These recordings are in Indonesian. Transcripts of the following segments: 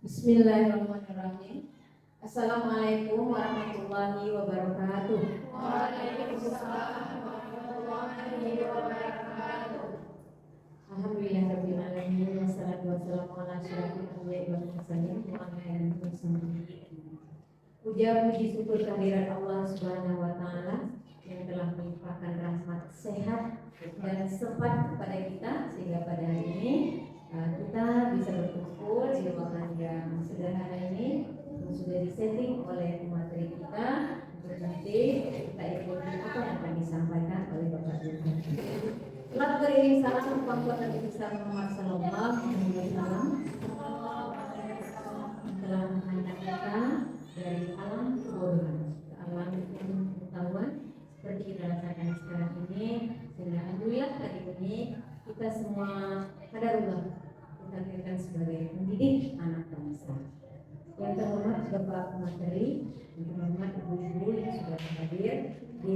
Bismillahirrahmanirrahim. Assalamualaikum warahmatullahi wabarakatuh. Waalaikumsalam warahmatullahi wabarakatuh. Alhamdulillahirabbil alamin wassalatu wassalamu ala asyrofil anbiya'i wal mursalin wa ala alihi wasallam. Puja puji syukur kehadirat Allah Subhanahu wa taala yang telah melimpahkan rahmat sehat dan sempat kepada kita sehingga pada hari ini kita bisa berkumpul di ruangan yang sederhana ini yang sudah disetting oleh materi kita untuk nanti kita ikuti apa yang akan disampaikan oleh Bapak Guru. Telah beriring salam pangkat Nabi besar Muhammad sallallahu alaihi wasallam telah menghantar kita dari alam kebodohan ke alam pengetahuan seperti kita rasakan sekarang ini, sehingga alhamdulillah hari ini kita semua kadarullah kita katakan sebagai mendidik anak bangsa. Yang terhormat Bapak Materi, yang terhormat ibu-ibu yang sudah hadir di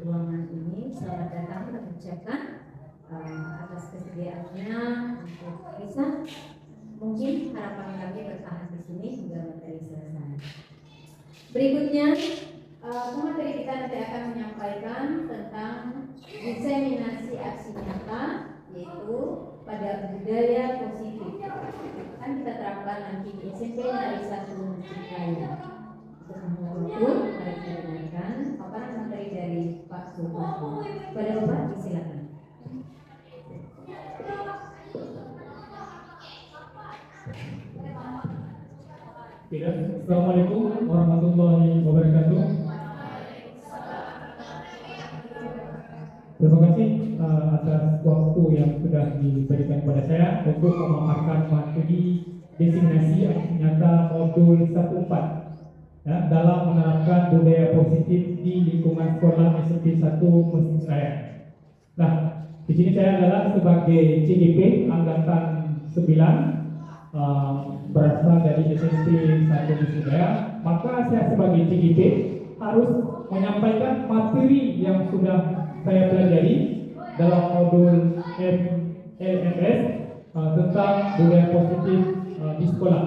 ruangan ini, selamat datang dan mengucapkan atas kesediaannya untuk bisa mungkin harapan kami bertahan di sini hingga materi selesai. Berikutnya pemateri kita nanti akan menyampaikan tentang diseminasi aksi nyata, yaitu pada budaya positif. Akan kita terapkan nanti di SMP dari 1 mencintai. Untuk mengukur, mari kita dengarkan paparan materi dari Pak Sultan. Pada Bapak disilakan. Assalamualaikum warahmatullahi wabarakatuh. Terima kasih atas waktu yang sudah diberikan kepada saya untuk memaparkan materi diseminasi aksi nyata modul 14 ya, dalam menerapkan budaya positif di lingkungan sekolah SMP 1 Mesir Raya. Nah, di sini saya adalah sebagai CGP angkatan 9 berasal dari SMP 1 Mesir Raya. Maka saya sebagai CGP harus menyampaikan materi yang sudah saya pelajari dalam modul LMS tentang budaya positif di sekolah.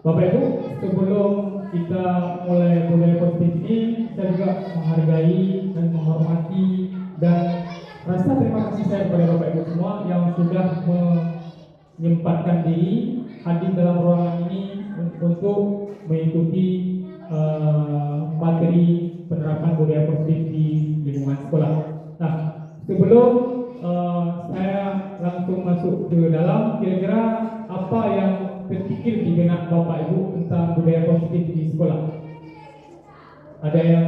Bapak Ibu, sebelum kita mulai budaya positif ini, saya juga menghargai dan menghormati dan rasa terima kasih saya kepada Bapak Ibu semua yang sudah menyempatkan diri hadir dalam ruangan ini untuk mengikuti materi penerapan budaya positif di lingkungan sekolah. Nah, sebelum saya langsung masuk ke dalam, kira-kira apa yang terpikir di benak Bapak Ibu tentang budaya positif di sekolah? Ada yang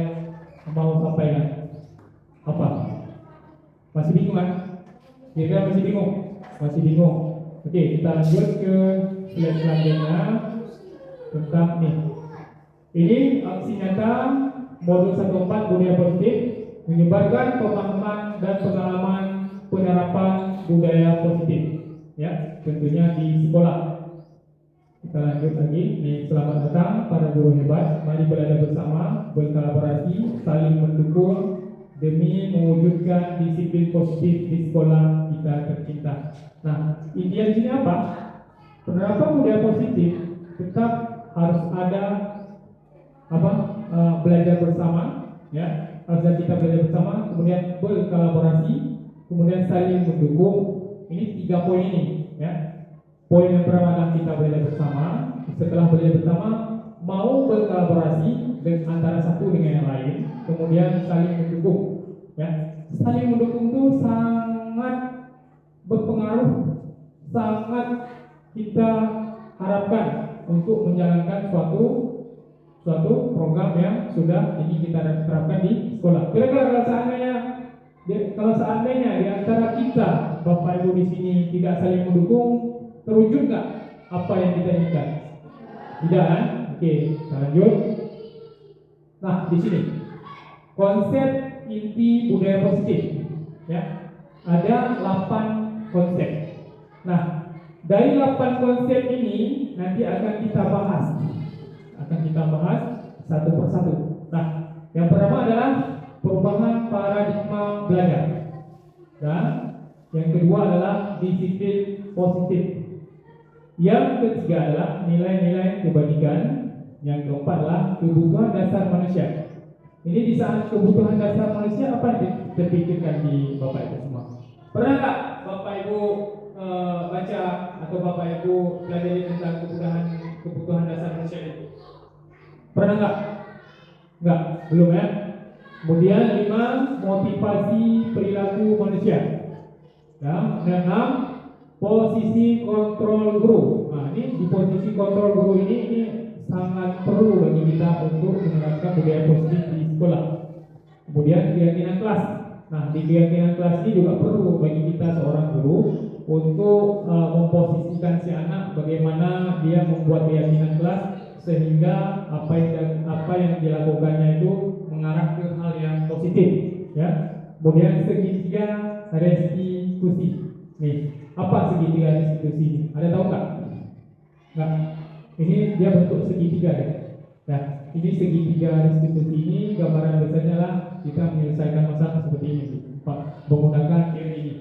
mau sampaikan? Apa? Masih bingung kan? Kira-kira masih bingung? Masih bingung. Oke, kita lanjut ke slide selanjutnya tentang nih. Ini aksi nyata modul 14 budaya positif menyebarkan pemahaman dan pengalaman penerapan budaya positif, ya, tentunya di sekolah. Kita lanjut lagi. Nih, selamat datang para guru hebat. Mari berada bersama, berkolaborasi, saling mendukung demi mewujudkan disiplin positif di sekolah kita tercinta. Nah, intinya di sini apa? Penerapan budaya positif tetap harus ada belajar bersama, ya, harus kita belajar bersama, kemudian berkolaborasi, kemudian saling mendukung. Ini 3 poin ini, ya. Poin yang pertama adalah kita belajar bersama. Setelah belajar bersama, mau berkolaborasi dengan antara satu dengan yang lain, kemudian saling mendukung, ya. Saling mendukung itu sangat berpengaruh, sangat kita harapkan untuk menjalankan suatu program yang sudah ini kita terapkan di sekolah. Kira-kira kalau seandainya di antara kita Bapak Ibu di sini tidak saling mendukung, terwujud nggak apa yang kita inginkan? Tidak kan? Oke, kita lanjut. Nah, di sini konsep inti budaya positif, ya, ada 8 konsep. Nah, dari 8 konsep ini nanti akan kita bahas satu persatu. Nah, yang pertama adalah perubahan paradigma belajar, dan yang kedua adalah disiplin positif. Yang ketiga adalah nilai-nilai kebajikan. Yang keempat adalah kebutuhan dasar manusia. Ini di saat kebutuhan dasar manusia apa yang terpikirkan di Bapak Ibu semua? Pernah nggak Bapak Ibu baca atau Bapak Ibu pelajari tentang kebutuhan dasar manusia ini? Pernah nggak? Nggak, belum ya. Kemudian 5, motivasi perilaku manusia. Dan 6, posisi kontrol guru. Nah, ini di posisi kontrol guru ini sangat perlu bagi kita untuk menerapkan budaya positif di sekolah. Kemudian keyakinan kelas. Nah, di keyakinan kelas ini juga perlu bagi kita seorang guru untuk memposisikan si anak bagaimana dia membuat keyakinan kelas sehingga apa yang dilakukannya itu mengarah ke hal yang positif, ya. Kemudian segitiga restitusi. Nih, apa segitiga restitusi? Ada tahu nggak? Nggak. Ini dia bentuk segitiga ya. Nah, ini segitiga restitusi ini gambaran besarnya lah kita menyelesaikan masalah seperti ini, Pak, menggunakan teori ini.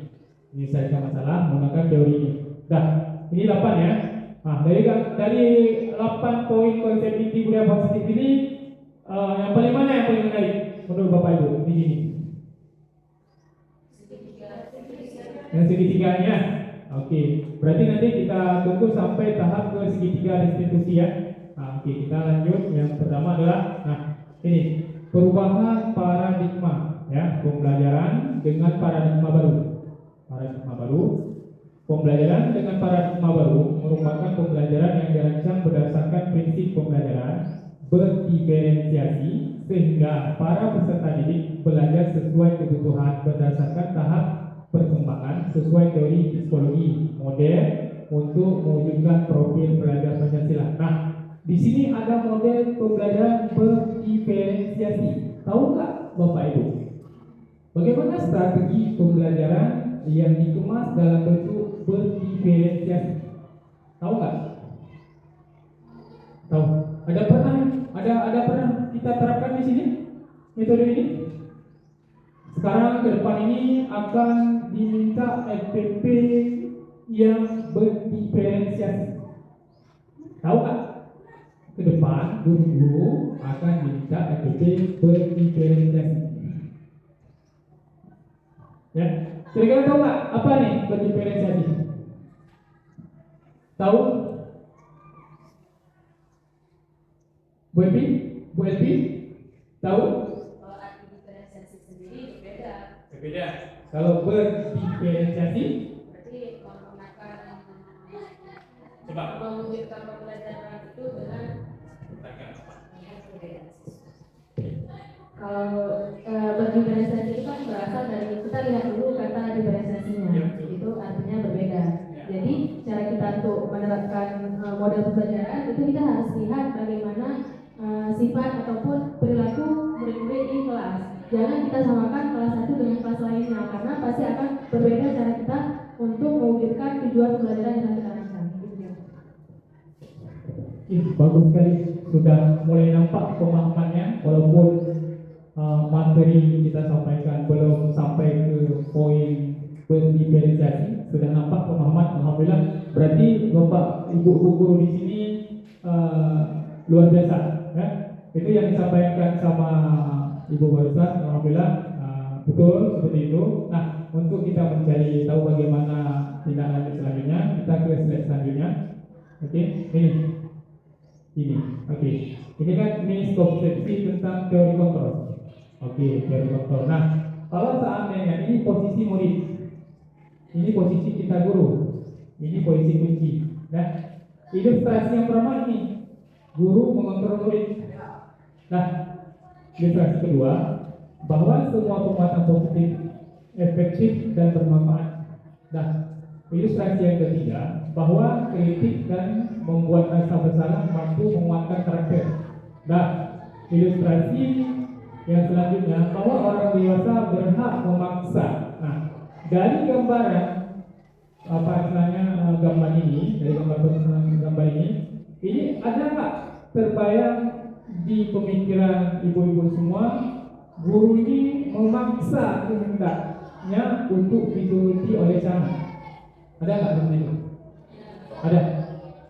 Menyelesaikan masalah menggunakan teori ini. Nah, ini 8 ya. Nah, dari 8 poin konsep inti budaya positif ini, yang paling mana yang paling menarik menurut Bapak Ibu di sini? Yang segitiganya. Oke, berarti nanti kita tunggu sampai tahap ke segitiga restitusi ya. Nah, oke, kita lanjut. Yang pertama adalah, nah, ini perubahan paradigma ya, pembelajaran dengan paradigma baru. Paradigma baru. Pembelajaran dengan paradigma baru merupakan pembelajaran yang dirancang berdasarkan prinsip pembelajaran berdiferensiasi sehingga para peserta didik belajar sesuai kebutuhan berdasarkan tahap perkembangan sesuai teori psikologi modern untuk mewujudkan profil pelajar Pancasila. Nah, di sini ada model pembelajaran berdiferensiasi. Tahu nggak Bapak Ibu? Bagaimana strategi pembelajaran yang dikemas dalam bentuk berdiferensiasi? Tahu nggak? Tahu? Ada pernah kita terapkan di sini metode ini? Sekarang ke depan ini akan diminta FPP yang berdiferensiasi. Tahu nggak? Ke depan guru-guru akan diminta FPP berdiferensiasi. Ya, kira-kira tahu nggak apa nih berdiferensiasi? Tahu? Bu Elvi? Tahu? Kalau arti diferensiasi sendiri berbeda. Berbeda. Kalau berdiferensiasi, Berarti menggunakan coba. mewujudkan pembelajaran itu dengan berbeda. kalau berdiferensiasi itu kan berasal dari kita lihat dulu kata diferensiasinya, Ya, betul. itu artinya berbeda. Ya. Jadi cara kita untuk menerapkan model pembelajaran itu kita harus lihat bagaimana sifat ataupun perilaku murid-murid di kelas. Jangan kita samakan kelas satu dengan kelas lainnya karena pasti akan berbeda cara kita untuk mewujudkan tujuan pembelajaran yang kita rancang. Bagus sekali, sudah mulai nampak pemahamannya walaupun materi kita sampaikan belum sampai ke poin berdiferensiasi, sudah nampak pemahaman. Alhamdulillah, berarti Bapak Ibu guru di sini luar biasa ya. Itu yang disampaikan sama Ibu barusan, alhamdulillah betul seperti itu. Nah, untuk kita mencari tahu bagaimana tindak lanjut selanjutnya, kita ke slide selanjutnya. Oke, ini, oke. Ini kan miskonsepsi tentang teori kontrol. Oke, teori kontrol. Nah, kalau seandainya ini posisi murid, ini posisi kita guru, ini posisi kunci. Nah, ilustrasi yang pertama ini, guru mengontrol murid. Nah, ilustrasi kedua, bahwa semua penguatan positif efektif dan bermanfaat. Nah, ilustrasi yang ketiga, bahwa kritik dan membuat rasa bersalah mampu menguatkan karakter. Nah, ilustrasi yang selanjutnya, bahwa orang dewasa berhak memaksa. Nah, dari gambaran apa istilahnya gambar ini, dari gambar ini ada nggak terbayang di pemikiran ibu-ibu semua, guru ini memaksa kehendaknya untuk dituruti oleh sana? Ada nggak seperti itu? Ada.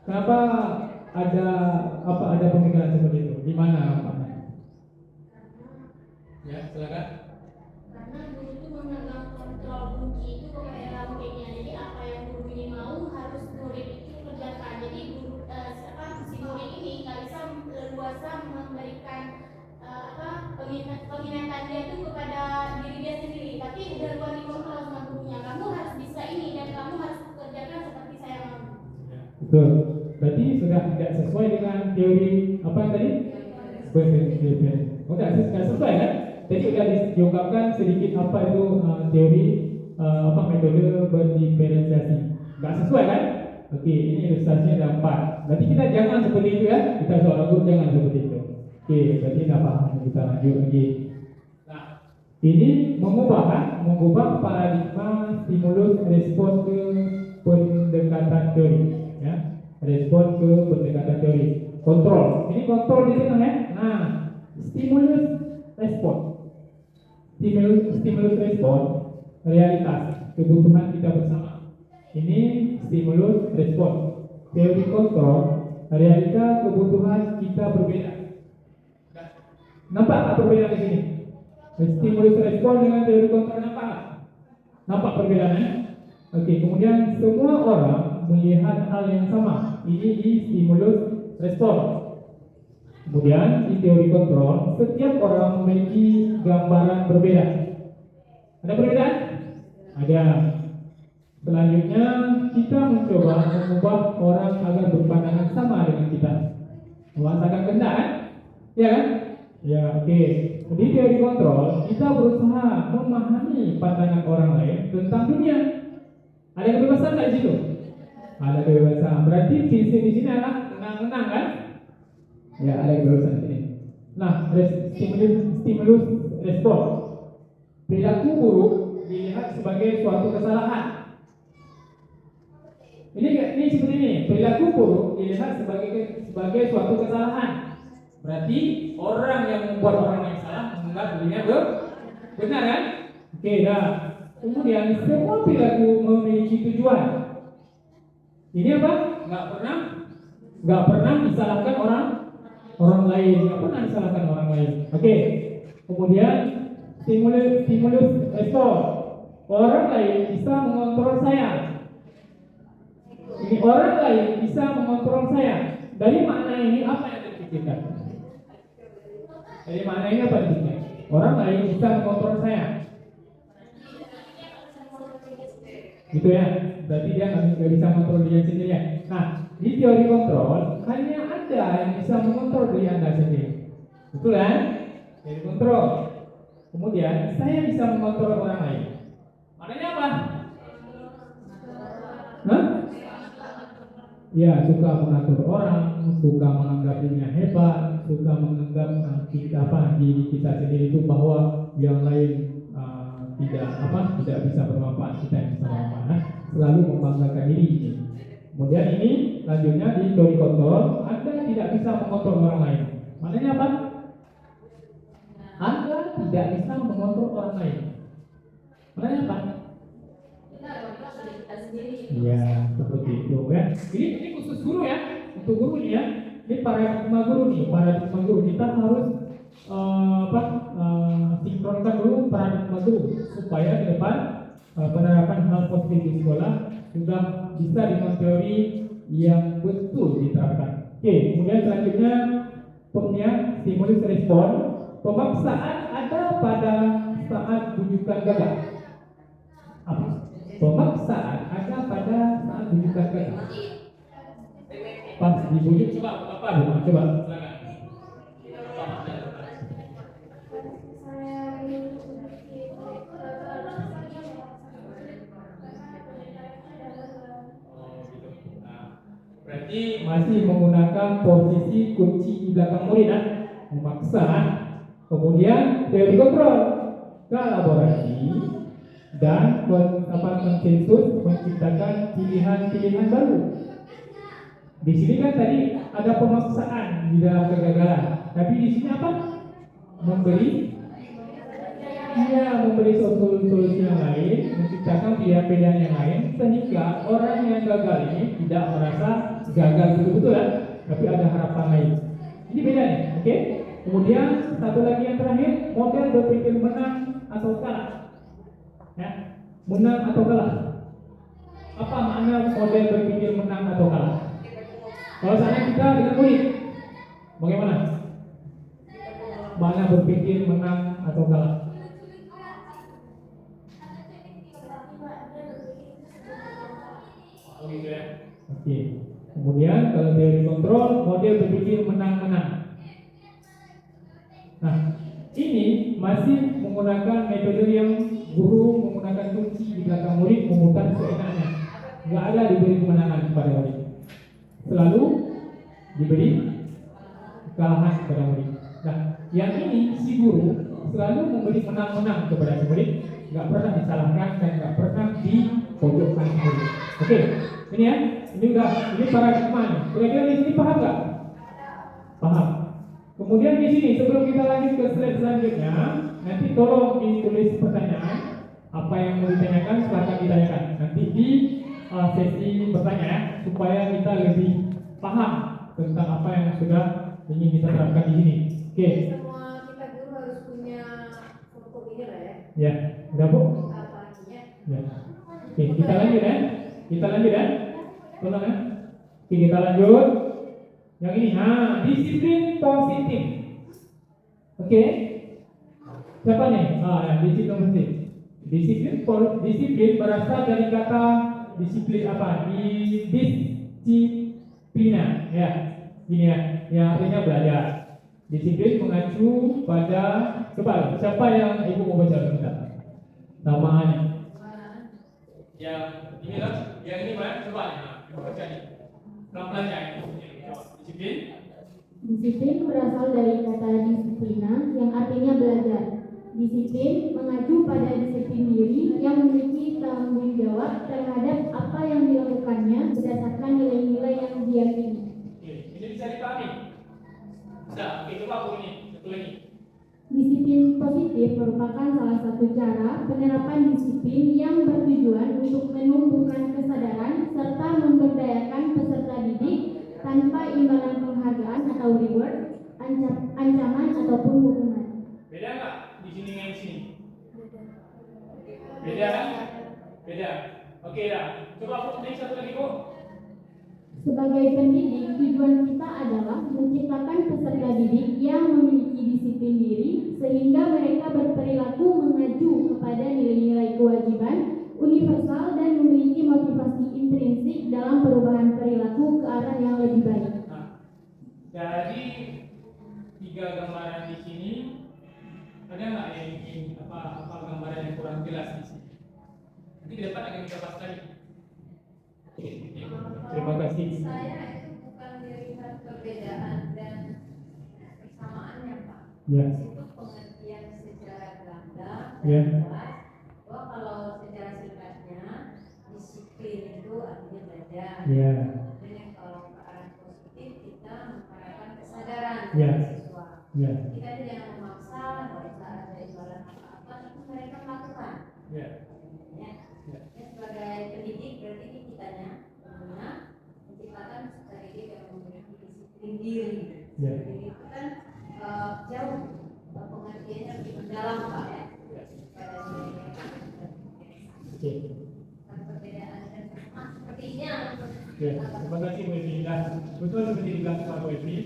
Kenapa ada pemikiran seperti itu? Gimana Pak? Ya, silakan. Karena guru itu memegang kontrol kunci itu kepada muridnya. Jadi apa yang guru ini mau harus murid itu kerjakan. Jadi si murid ini nggak bisa leluasa memberikan peminatan dia itu kepada diri dia sendiri, tapi udah luar dikontrol sama gurunya. Kamu harus bisa ini dan kamu harus kerjakan seperti saya mau. Betul. Berarti sudah tidak sesuai dengan teori apa tadi? Oh, tidak sesuai kan? Jadi sudah diungkapkan sedikit apa itu teori metode berdiferensiasi. Nggak sesuai kan? Oke, ini ilustrasinya ada 4. Berarti kita jangan seperti itu ya. Kita seorang guru jangan seperti itu. Oke, berarti tidak paham. Kita lanjut lagi. Nah, ini mengubah paradigma stimulus respon ke pendekatan teori. Ya, respon ke pendekatan teori. Kontrol. Ini kontrol di tengah ya. Nah, stimulus respon. Stimulus respon realitas kebutuhan kita bersama. Ini stimulus respon. Teori kontrol realita kebutuhan kita berbeda. Nampak tak perbedaan di sini? Stimulus respon dengan teori kontrol nampak perbedaannya? Oke, kemudian semua orang melihat hal yang sama. Ini di stimulus respon. Kemudian di teori kontrol, setiap orang memiliki gambaran berbeda. Ada perbedaan? Ada. Selanjutnya kita mencoba mengubah orang agar berpandangan sama dengan kita. Merasakan benda kan? Ya kan? Ya, oke. Di teori kontrol, kita berusaha memahami pandangan orang lain tentang dunia. Ada kebebasan nggak di situ? Ada kebebasan. Berarti prinsip di sini adalah tenang-tenang kan? Ya, ada kebebasan di sini. Nah, stimulus respon. Perilaku buruk dilihat sebagai suatu kesalahan. Ini seperti ini. Perilaku buruk dilihat sebagai suatu kesalahan. Berarti orang yang membuat orang yang salah menganggap dirinya benar kan? Oke, dah. Kemudian semua perilaku memiliki tujuan. Ini apa? Nggak pernah disalahkan orang lain. Nggak pernah disalahkan orang lain. Oke. Kemudian stimulus respon. Orang lain bisa mengontrol saya. Ini orang lain bisa mengontrol saya. Dari makna ini apa yang dipikirkan? Dari makna ini apa yang dipikirkan? Orang lain bisa mengontrol saya. Gitu ya. Berarti dia nggak bisa mengontrol diri sendiri ya. Nah, di teori kontrol hanya Anda yang bisa mengontrol diri Anda sendiri. Betul kan? Teori kontrol. Kemudian saya bisa mengontrol orang lain. Maknanya apa? Hah? Ya, suka mengatur orang, suka menganggap dirinya hebat, suka menganggap diri kita sendiri itu bahwa yang lain tidak bisa bermanfaat, kita yang bisa bermanfaat. Selalu membanggakan diri ini. Kemudian ini lanjutnya di teori kontrol, Anda tidak bisa mengontrol orang lain. Maknanya apa? Anda tidak bisa mengontrol orang lain. Maknanya apa? Ya, seperti itu ya. Ini khusus guru ya, untuk guru nih ya. Ini paradigma guru nih, paradigma guru. Kita harus sinkronkan dulu paradigma guru supaya ke depan penerapan hal positif di sekolah sudah bisa dengan teori yang betul diterapkan. Oke, kemudian selanjutnya stimulus respon. Pemaksaan ada pada saat bujukan gagal. Apa? Pemaksaan ada pada saat bujukan gagal. Pas dibujuk coba silakan. Berarti masih menggunakan posisi kunci di belakang murid kan? Memaksa. Kemudian teori kontrol, kolaborasi dan konsensus menciptakan pilihan-pilihan baru. Di sini kan tadi ada pemaksaan di dalam kegagalan, tapi di sini apa? Memberi solusi yang lain, menciptakan pilihan-pilihan yang lain, sehingga orang yang gagal ini tidak merasa gagal betul-betul ya, tapi ada harapan lain. Ini beda nih, oke? Kemudian satu lagi yang terakhir, model berpikir menang atau kalah. Ya, menang atau kalah. Apa makna model berpikir menang atau kalah? Kalau seandainya kita dengan murid, bagaimana? Makna berpikir menang atau kalah? Oke. Kemudian kalau teori kontrol, model berpikir menang-menang. Nah, ini masih menggunakan metode yang guru menggunakan kunci di belakang murid memutar seenaknya. Nggak ada diberi kemenangan kepada murid. Selalu diberi kekalahan kepada murid. Nah, yang ini si guru selalu memberi menang-menang kepada si murid, nggak pernah disalahkan dan nggak pernah dipojokkan si murid. Oke, ini ya, ini paradigma nih. Kira-kira di sini paham nggak? Paham. Kemudian di sini sebelum kita lanjut ke slide selanjutnya, nanti tolong ditulis pertanyaan apa yang mau ditanyakan, silakan ditanyakan. Nanti di sesi bertanya ya, supaya kita lebih paham tentang apa yang sudah ingin kita terapkan di sini. Oke. Semua kita guru harus punya foto ini lah ya. Ya, udah Bu? Apa artinya? Ya. Oke, kita lanjut ya. Kita lanjut ya. Tolong ya. Oke, kita lanjut. Yang ini, disiplin positif. Oke. Siapa nih? Ya, disiplin positif. Disiplin berasal dari kata disiplin apa? Disiplina. Ya. Ini ya, yang artinya belajar. Disiplin mengacu pada, coba siapa yang ibu mau baca sebentar? Namanya. Yang ini lah, yang ini mana? Coba baca nih. Pelan-pelan ya. Disiplin. Disiplin berasal dari kata disiplina yang artinya belajar. Disiplin mengacu pada disiplin diri yang memiliki tanggung jawab terhadap apa yang dilakukannya berdasarkan nilai-nilai yang diyakini. Oke, ini bisa dipahami. Bisa, oke coba aku ini, satu lagi. Disiplin positif merupakan salah satu cara penerapan disiplin yang bertujuan untuk menumbuhkan kesadaran serta memberdayakan peserta didik tanpa imbalan penghargaan atau reward, ancaman ataupun hukuman. Beda nggak di sini dengan di sini? Beda kan? Beda. Oke dah. Coba aku next satu lagi Bu. Sebagai pendidik, tujuan kita adalah menciptakan peserta didik yang memiliki disiplin diri sehingga mereka berperilaku mengacu kepada nilai-nilai kewajiban universal dan memiliki motivasi intrinsik dalam perubahan perilaku ke arah yang lebih baik. Nah, dari 3 gambaran di sini, ada nggak yang ingin apa gambaran yang kurang jelas di sini? Nanti ke depan akan kita bahas lagi. Terima kasih. Saya itu bukan melihat perbedaan dan persamaannya Pak. Ya. Itu pengertian secara gamblang Ya. dan jelas bahwa kalau secara singkatnya disiplin itu artinya belajar. Ya. Dan kalau ke arah positif kita mengharapkan kesadaran Ya. dari siswa. Ya. Kita jangan memaksa, nggak usah ada imbalan apa-apa, tapi mereka melakukan. Ya. Ya. Ya. Ya, sebagai pendidik berarti ini kitanya tentunya menciptakan peserta didik yang memiliki disiplin diri. Ya. Jadi itu kan jauh pengertiannya lebih mendalam Pak ya. Pada Oke. perbedaan dan sepertinya. Ya, terima kasih Bu Evi. Nah, betul seperti dibilang Bu Evi,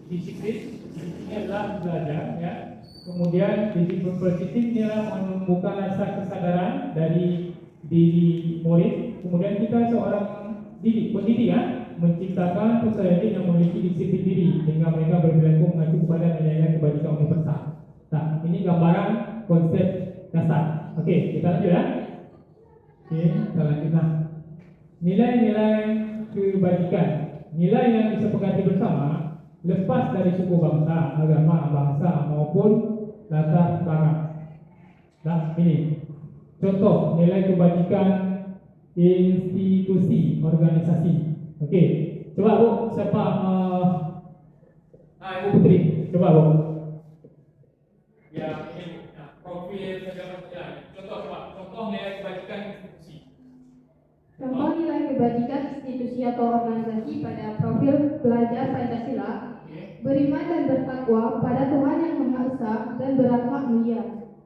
disiplin ini adalah belajar ya. Kemudian disiplin positif ini adalah menumbuhkan rasa kesadaran dari diri murid. Kemudian kita seorang pendidik ya, menciptakan peserta didik yang memiliki disiplin diri sehingga mereka berperilaku mengacu kepada nilai-nilai kebajikan universal. Nah, ini gambaran konsep dasar. Oke, kita lanjut ya. Oke, kita lanjut. Nah, nilai-nilai kebajikan, nilai yang disepakati bersama lepas dari suku bangsa, agama, bahasa maupun latar belakang. Nah, ini contoh nilai kebajikan institusi organisasi. Oke, coba Bu, siapa? Ibu Putri, coba Bu. Ya, ini profil segala macam. Contoh nilai kebajikan institusi. Contoh nilai kebajikan institusi atau organisasi pada belajar Pancasila, beriman dan bertakwa pada Tuhan Yang Maha Esa dan berakhlak mulia,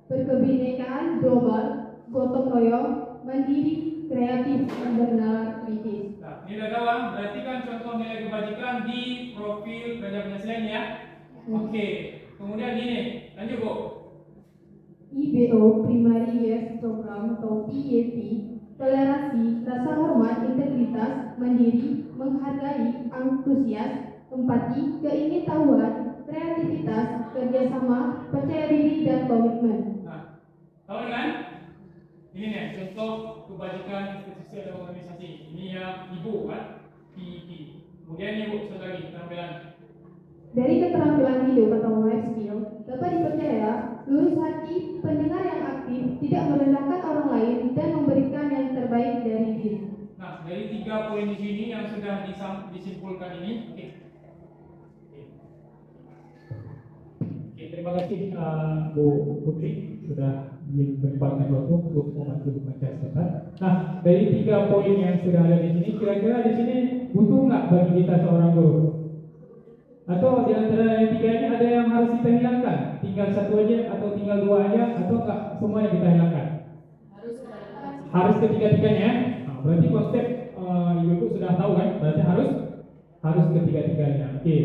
berkebinekaan global, gotong royong, mandiri, kreatif, dan bernalar kritis. Nah, ini udah tahu kan? Berarti kan contoh nilai kebajikan di profil Raja Pancasila ini ya. Oke, kemudian ini, lanjut Bu. IBO Primary Years Program atau PYP, toleransi, rasa hormat, integritas, mandiri, menghargai, antusias, empati, keingintahuan, kreativitas, kerjasama, percaya diri, dan komitmen. Nah, tahu kan? Ini nih contoh kebajikan institusi atau organisasi. Ini yang Ibu kan, PEP. Kemudian ini Bu, satu lagi keterampilan. Dari keterampilan hidup atau life skill, dapat dipercaya, lurus hati, pendengar yang aktif, tidak merendahkan orang lain, dan memberikan yang terbaik dari diri. Nah, dari 3 poin di sini yang sudah disimpulkan ini, oke. Oke, terima kasih Bu Putri sudah menyempatkan waktu untuk membantu membaca sebentar. Nah, dari 3 poin yang sudah ada di sini, kira-kira di sini butuh nggak bagi kita seorang guru? Atau di antara yang 3 ini ada yang harus kita hilangkan? Tinggal 1 aja atau tinggal 2 aja atau enggak semuanya kita hilangkan? Harus ketiga-tiganya. Nah, berarti konsep Ibu sudah tahu kan? Berarti harus ketiga-tiganya. Oke.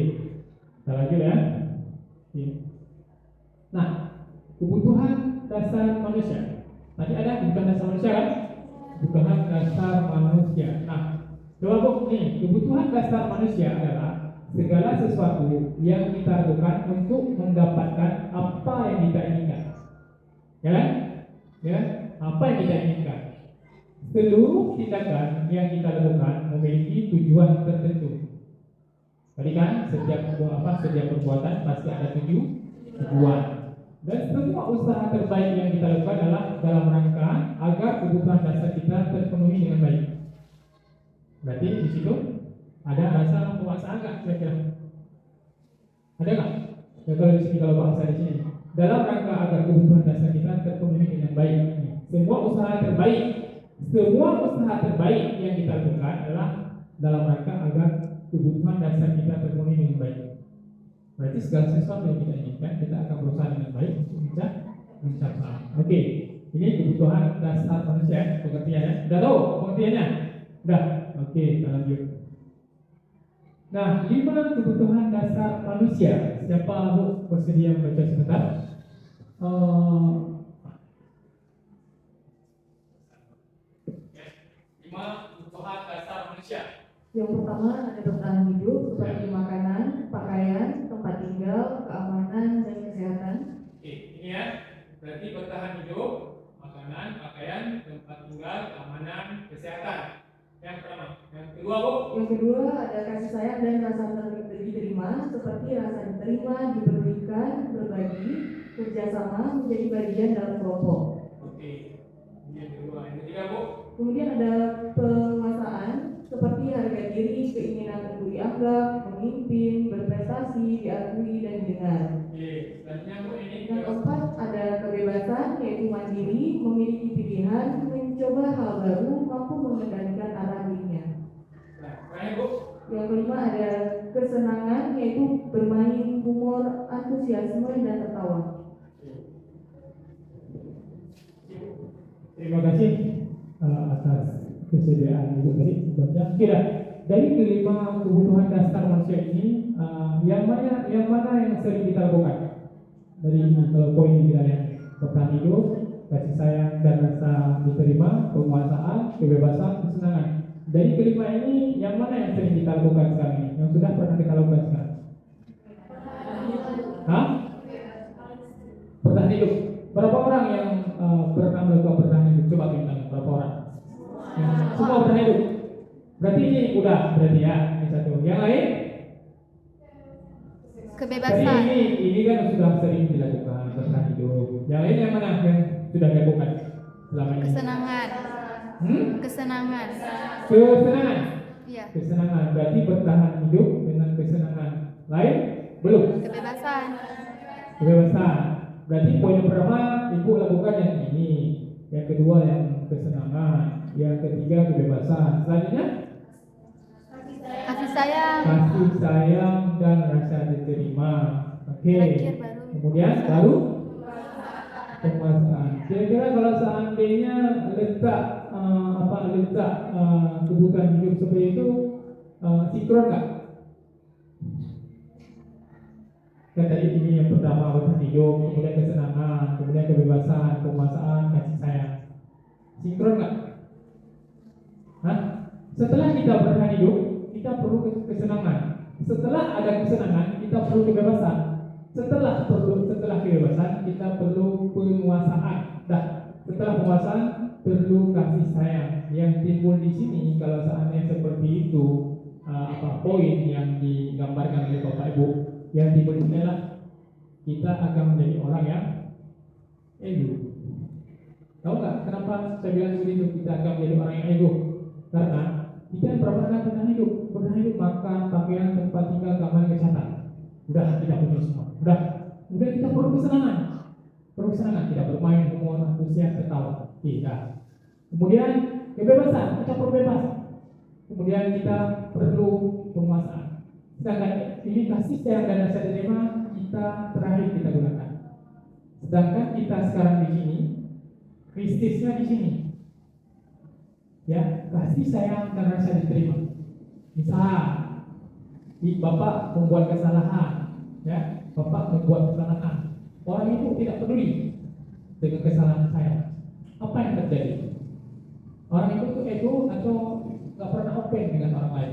Kita lanjut ya. Oke. Nah, kebutuhan dasar manusia. Tadi ada kebutuhan dasar manusia kan? Kebutuhan dasar manusia. Nah, coba Bu, nih, kebutuhan dasar manusia adalah segala sesuatu yang kita lakukan untuk mendapatkan apa yang kita inginkan. Ya kan? Ya, apa yang kita inginkan. Seluruh tindakan yang kita lakukan memiliki tujuan tertentu. Tadi kan setiap perbuatan pasti ada tujuan. Dan semua usaha terbaik yang kita lakukan adalah dalam rangka agar kebutuhan dasar kita terpenuhi dengan baik. Berarti di situ ada rasa penguasaan nggak kira-kira? Ada nggak? Ya, kalau di sini kalau bahasa di sini dalam rangka agar kebutuhan dasar kita terpenuhi dengan baik. Semua usaha terbaik yang kita lakukan adalah dalam rangka agar kebutuhan dasar kita terpenuhi dengan baik. Berarti segala sesuatu yang kita inginkan kita akan berusaha dengan baik untuk bisa mencapai. Oke, ini kebutuhan dasar manusia. Pengertiannya, sudah tahu pengertiannya? Sudah. Oke, kita lanjut. Nah, 5 kebutuhan dasar manusia. Siapa Bu bersedia membaca sebentar? 5 kebutuhan dasar manusia. Yang pertama ada bertahan hidup seperti makanan, pakaian, tempat tinggal, keamanan, dan kesehatan. Oke, ini ya. Berarti bertahan hidup, makanan, pakaian, tempat tinggal, keamanan, kesehatan. Yang pertama. Yang kedua Bu? Yang kedua ada kasih sayang dan rasa diterima seperti rasa diterima, dipedulikan, berbagi, kerjasama, menjadi bagian dalam kelompok. Oke. Ini yang kedua. Yang ketiga Bu? Kemudian ada penguasaan seperti harga diri, keinginan untuk dianggap, memimpin, berprestasi, diakui, dan didengar. Oke. Selanjutnya Bu ini. Yang keempat ada kebebasan yaitu mandiri, memiliki pilihan, mencoba hal baru, mampu mengendalikan arah dirinya. Nah, terakhir Bu. Yang kelima ada kesenangan yaitu bermain, humor, antusiasme, dan tertawa. Terima kasih atas kesediaan Ibu tadi sebabnya. Kira dari kelima kebutuhan dasar manusia ini yang mana yang sering kita lakukan? Dari ini kalau poin kita lihat bertahan hidup, kasih sayang dan rasa diterima, penguasaan, kebebasan, kesenangan. Dari kelima ini yang mana yang sering kita lakukan sekarang ini? Yang sudah pernah kita lakukan sekarang? Hah? Bertahan hidup. Berapa orang yang pernah melakukan bertahan hidup? Coba kita berapa orang? Semua bertahan hidup. Berarti ini udah berarti ya ini satu. Yang lain? Kebebasan. Jadi ini kan sudah sering dilakukan bertahan hidup. Yang lain yang mana yang sudah dilakukan selama ini? Kesenangan. Kesenangan. Kesenangan. Iya. Kesenangan. Berarti bertahan hidup dengan kesenangan. Lain? Belum. Kebebasan. Kebebasan. Berarti poin pertama Ibu lakukan yang ini. Yang kedua yang kesenangan. Yang ketiga kebebasan. Selanjutnya Kasih Kasih sayang. Kasih sayang dan rasa diterima. Oke. Terakhir baru. Kemudian baru penguasaan. Kira-kira kalau seandainya letak kebutuhan hidup seperti itu sinkron nggak? Kan tadi ini yang pertama bertahan hidup, kemudian kesenangan, kemudian kebebasan, penguasaan, kasih sayang. Sinkron nggak? Hah? Setelah kita bertahan hidup, kita perlu kesenangan. Setelah ada kesenangan, kita perlu kebebasan. Setelah kebebasan, kita perlu penguasaan. Dan setelah penguasaan, perlu kasih sayang. Yang timbul di sini kalau seandainya seperti itu, poin yang digambarkan oleh Bapak Ibu, yang timbul adalah kita akan menjadi orang yang ego. Tahu nggak kenapa saya bilang begitu? Kita akan menjadi orang yang ego. Karena kita berapa bertahan hidup, makan, pakaian, tempat tinggal, keamanan, kesehatan. Udah kita punya semua. Udah kita perlu kesenangan, tidak bermain, humor, antusias, ketawa. Tidak. Kemudian kebebasan, kita perlu bebas. Kemudian kita perlu penguasaan. Sedangkan ini kasih sayang dan rasa terima kita terakhir kita gunakan. Sedangkan kita sekarang di sini, krisisnya di sini. Ya, kasih sayang dan rasa diterima. Misal, Bapak membuat kesalahan, ya, Bapak membuat kesalahan. Orang itu tidak peduli dengan kesalahan saya. Apa yang terjadi? Orang itu tuh ego atau nggak pernah open dengan orang lain.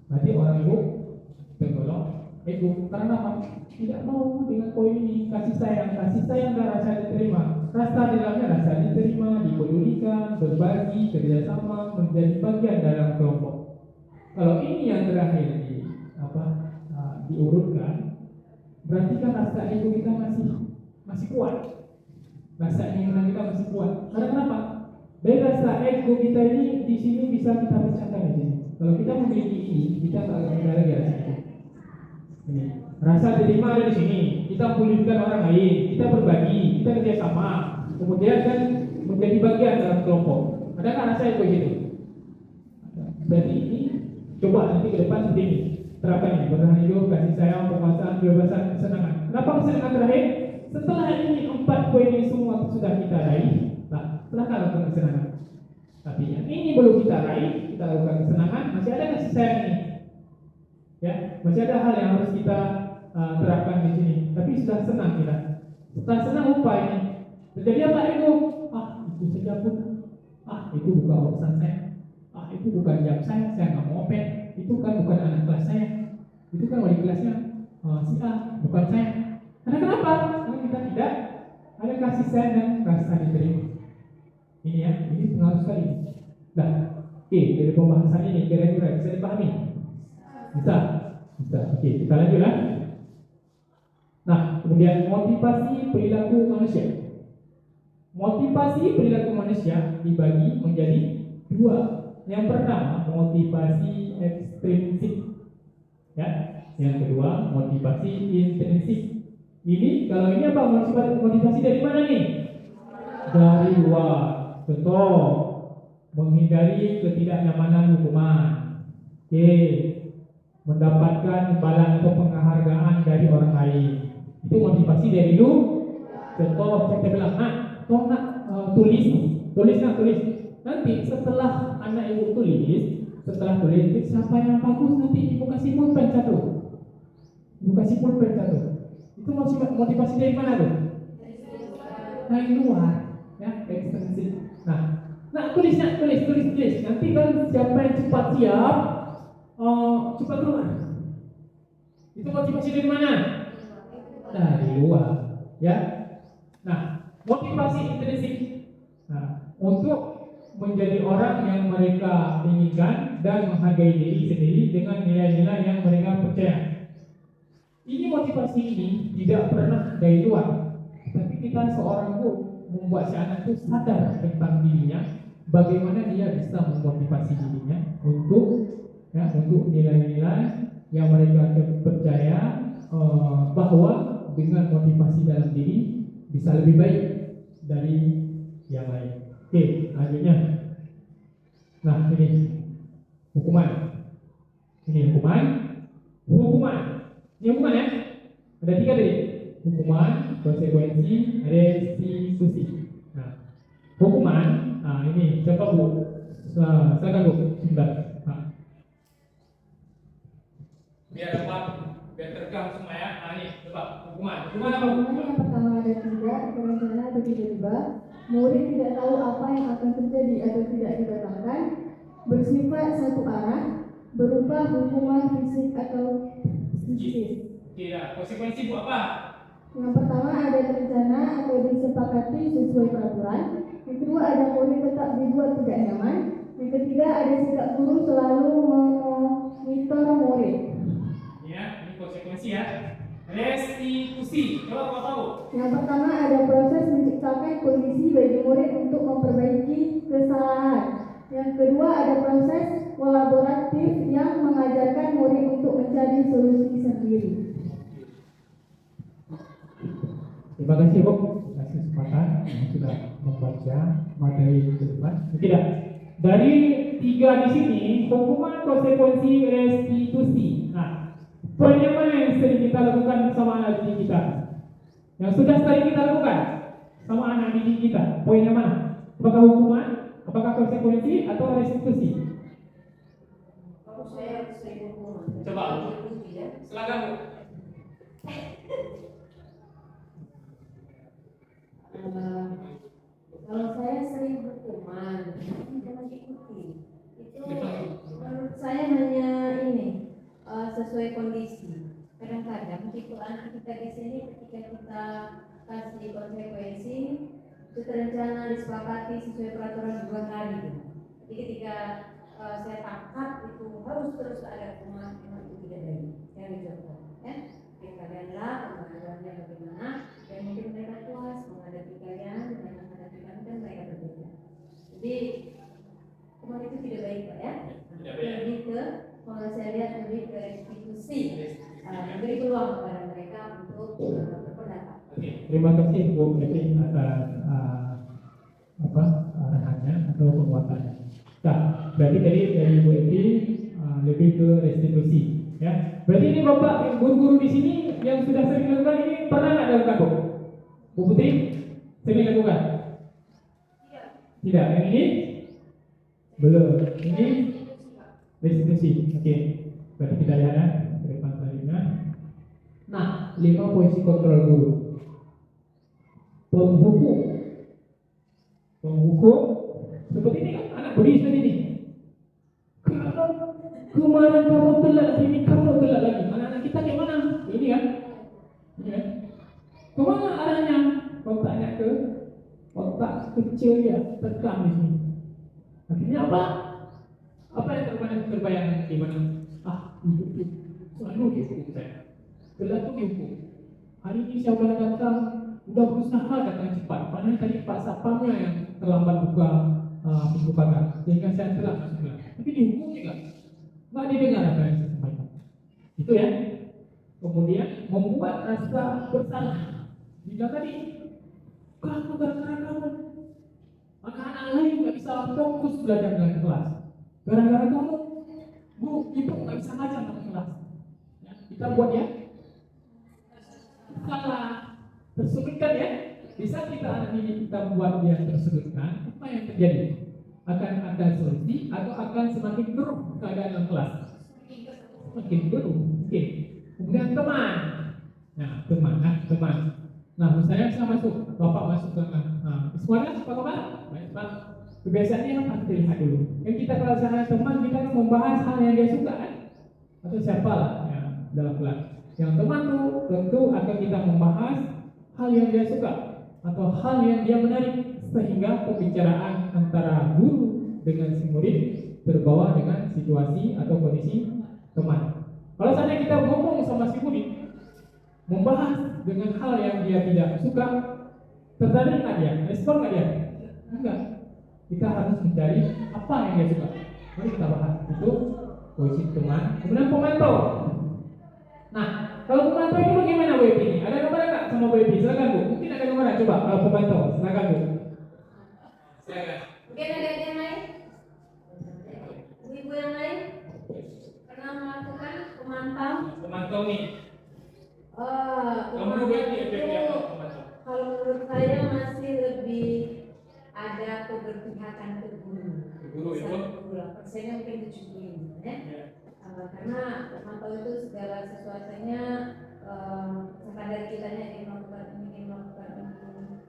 Berarti orang itu tergolong ego. Karena apa? Tidak mau dengan poin ini, kasih sayang dan rasa diterima. Rasa di dalamnya rasa diterima, dipedulikan, berbagi, kerjasama, menjadi bagian dalam kelompok. Kalau ini yang terakhir diurutkan, berarti kan rasa ego kita masih kuat. Rasa ingin kita masih kuat. Karena kenapa? Dari rasa ego kita ini di sini bisa kita pecahkan di sini. Kalau kita memiliki ini, kita tak akan ada lagi rasa ego. Ini rasa diterima ada di sini. Kita pulihkan orang lain, kita berbagi, kita kerjasama. Kemudian kan menjadi bagian dalam kelompok. Adakah rasa ego itu? Berarti ini coba nanti ke depan seperti ini. Terapkan ini, bertahan hidup, kasih sayang, penguasaan, kebebasan, kesenangan. Kenapa kesenangan terakhir? Setelah ini 4 poin ini semua sudah kita raih, silahkan lakukan kesenangan. Tapi yang ini belum kita raih, kita lakukan kesenangan, masih ada kasih sayang ini. Ya, masih ada hal yang harus kita terapkan di sini. Tapi sudah senang kita. Setelah senang lupa ini. Terjadi apa ego? Itu saja pun. Itu bukan urusan saya. Itu bukan jam saya nggak mau open. Itu kan bukan anak kelas saya. Itu kan wali kelasnya si A, bukan saya. Karena kenapa? Karena kita tidak ada kasih sayang dan rasa diterima. Ini ya, ini pengaruh sekali. Nah, dari pembahasan ini kira-kira bisa dipahami? Bisa. Oke, kita lanjut lah. Nah, kemudian motivasi perilaku manusia. Motivasi perilaku manusia dibagi menjadi 2. Yang pertama, motivasi ekstrinsik. Ya. Yang kedua, motivasi intrinsik. Ini kalau ini apa? Motivasi dari mana nih? Dari luar. Contoh, menghindari ketidaknyamanan hukuman. Oke. Mendapatkan imbalan atau penghargaan dari orang lain. Itu motivasi dari luar. Contoh, saya bilang, tulis. Nanti setelah anak ibu tulis, siapa yang bagus nanti ibu kasih pulpen satu. Itu motivasi dari mana tuh? Dari luar, ya, ekstensif. Nah, tulis. Nanti kan siapa yang cepat siap, cepat keluar. Itu motivasi dari mana? Dari luar, ya. Nah, motivasi intrinsik. Untuk menjadi orang yang mereka inginkan dan menghargai diri sendiri dengan nilai-nilai yang mereka percaya. Ini motivasi ini tidak pernah dari luar, tapi kita seorang guru membuat si anak itu sadar tentang dirinya, bagaimana dia bisa memotivasi dirinya untuk nilai-nilai yang mereka percaya bahwa dengan motivasi dalam diri bisa lebih baik dari yang lain. Oke, lanjutnya. Nah, ini hukuman. Ini hukuman. Ini hukuman ya. Ada 3 tadi. Hukuman, konsekuensi, restitusi. Nah, hukuman. Nah, ini siapa Bu? Silakan Bu. Sebentar. Nah. Biar terekam semua ya. Nah, ini coba hukuman. Hukuman apa? Hukuman yang pertama ada 3, berencana atau tiba-tiba. Murid tidak tahu apa yang akan terjadi atau tidak dibatalkan. Bersifat satu arah, berupa hukuman fisik atau psikis. Tidak. Konsekuensi Bu apa? Yang pertama ada rencana atau disepakati sesuai peraturan. Yang kedua ada murid tetap dibuat tidak nyaman. Yang ketiga ada sikap guru selalu memonitor murid. Ya, ini konsekuensi ya. Restitusi. Coba Bapak tahu. Yang pertama ada proses menciptakan kondisi bagi murid untuk memperbaiki kesalahan. Yang kedua ada proses kolaboratif yang mengajarkan murid untuk mencari solusi sendiri. Terima kasih Bu atas kesempatan yang sudah membaca materi debat. Tidak. Dari 3 di sini hukuman, konsekuensi, restitusi. Nah, poin yang mana yang sering kita lakukan sama anak didik kita? Yang sudah sering kita lakukan sama anak didik kita, poin yang mana? Apakah hukuman, apakah konsekuensi, atau restitusi? Kalau saya hukuman. Coba. Silakan Bu. Kalau saya sering hukuman, jangan diikuti. Itu menurut saya hanya ini sesuai kondisi. Kadang-kadang tipe anak kita di sini ketika kita kasih konsekuensi itu terencana disepakati sesuai peraturan 2 hari. Jadi ketika saya tangkap itu harus terus ada hukuman, memang itu tidak baik. Yang dicontoh, ya. Kalianlah pemahamannya bagaimana dan mungkin mereka puas menghadapi kalian dengan menghadapi kalian dan mereka berbeda. Jadi hukuman itu tidak baik Pak ya. Lebih ke kalau saya lihat lebih ke restitusi, memberi peluang kepada mereka untuk berpendapat. Terima kasih Bu Evi atas arahannya atau penguatannya. Nah, berarti dari Bu Evi lebih ke restitusi, ya. Berarti ini Bapak guru-guru di sini yang sudah sering lakukan ini pernah nggak lakukan Bu? Bu Putri sering lakukan? Tidak. Yang ini belum. Ini restitusi. Oke. Berarti kita lihat ya ke depan selanjutnya. Nah, 5 posisi kontrol guru. Penghukum seperti ini kan anak budi seperti ini. Kalau kemarin kamu telat ini kamu telat lagi. Anak-anak kita kayak mana? Ini kan? Ini kan? Kemana arahnya? Otaknya ke otak kecil ya, tekan di sini. Akhirnya apa? Apa yang terbayang di mana? Dihukum. Selalu dihukum saya. Telat tuh dihukum. Hari ini saya udah datang, udah berusaha datang cepat. Padahal tadi Pak Sapamnya yang terlambat buka pintu pagar, sehingga saya telat masuk kelas. Tapi dihukum juga. Nggak didengar apa yang saya sampaikan. Itu ya. Kemudian membuat rasa bersalah. Jika tadi kamu gara-gara kamu, maka anak lain nggak bisa fokus belajar dalam kelas. Gara-gara kamu, Bu, ibu nggak bisa ngajar dalam kelas. Ya, kita buat ya. Salah tersudutkan ya. Bisa kita anak ini kita buat dia tersudutkan, apa yang terjadi? Akan ada solusi atau akan semakin keruh keadaan dalam kelas? Semakin keruh. Oke. Kemudian teman. Nah, teman. Nah, misalnya saya masuk, Bapak masuk ke semuanya apa kabar? Baik, Pak. Kebiasaannya apa? Kita lihat dulu. Yang kita kalau sana teman, kita membahas hal yang dia suka kan? Atau siapa lah ya, dalam kelas. Yang teman tuh tentu akan kita membahas hal yang dia suka atau hal yang dia menarik sehingga pembicaraan antara guru dengan si murid terbawa dengan situasi atau kondisi teman. Kalau saja kita ngomong sama si murid membahas dengan hal yang dia tidak suka, tertarik nggak dia? Respon nggak dia? Enggak. Kita harus mencari apa yang dia suka. Mari kita bahas itu posisi teman. Kemudian pemantau. Nah, kalau pemantau ini bagaimana Bu Evi? Ada gambaran nggak sama Bu Evi? Silakan Bu. Mungkin ada gambaran. Coba kalau pemantau. Silakan Bu. Silakan. Mungkin ada yang lain? Ibu yang lain? Pernah pemantau nih? Kamu Pemantau juga nih itu apa pemantau? kalau menurut saya masih lebih ada keberpihakan ke guru. Guru ya, Bu? 80% mungkin 70 ya. Ya. Karena pemantau itu segala sesuatunya sekadar kitanya ingin melakukan ini.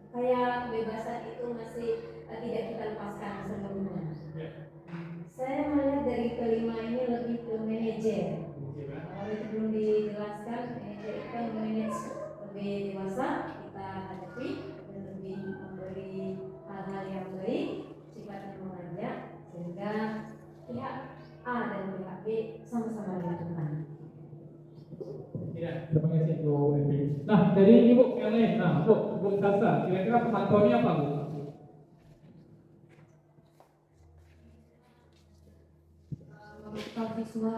Kayak kebebasan itu masih tidak kita lepaskan seluruhnya. Ya. Saya melihat dari kelima ini lebih ke manajer. Kalau itu belum dijelaskan, manajer itu kan manage lebih dewasa kita hadapi dan lebih memberi hal-hal yang baik, sifatnya mengajak sehingga pihak A dan pihak B sama-sama diuntungkan. Ya, terima kasih Bu Evi. Nah, dari Ibu yang lain, Bu Sasa, kira-kira pemantau ini apa Bu? Memantau siswa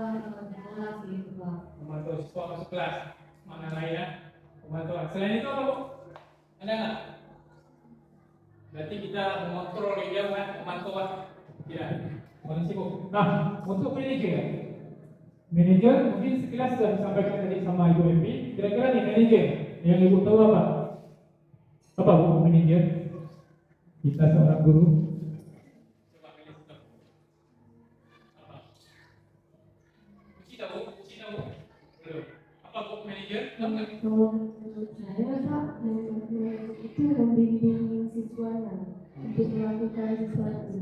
kelas gitu Pak. Pemantau siswa masuk kelas, mana lain ya? Pemantauan. Selain itu apa Bu? Ada nggak? Berarti kita mengontrol dia kan, pemantauan. Tidak. Terima kasih Bu. Nah, untuk manajer. Manajer mungkin sekilas sudah disampaikan tadi sama Ibu Evi. Kira-kira nih manajer yang Ibu tahu apa? Apa Bu manajer? Kita seorang guru. Coba pilih satu. Apa? Kita Bu. Belum. Apa Bu manajer? Kalau menurut saya Pak, manajer itu membimbing siswanya untuk melakukan sesuatu.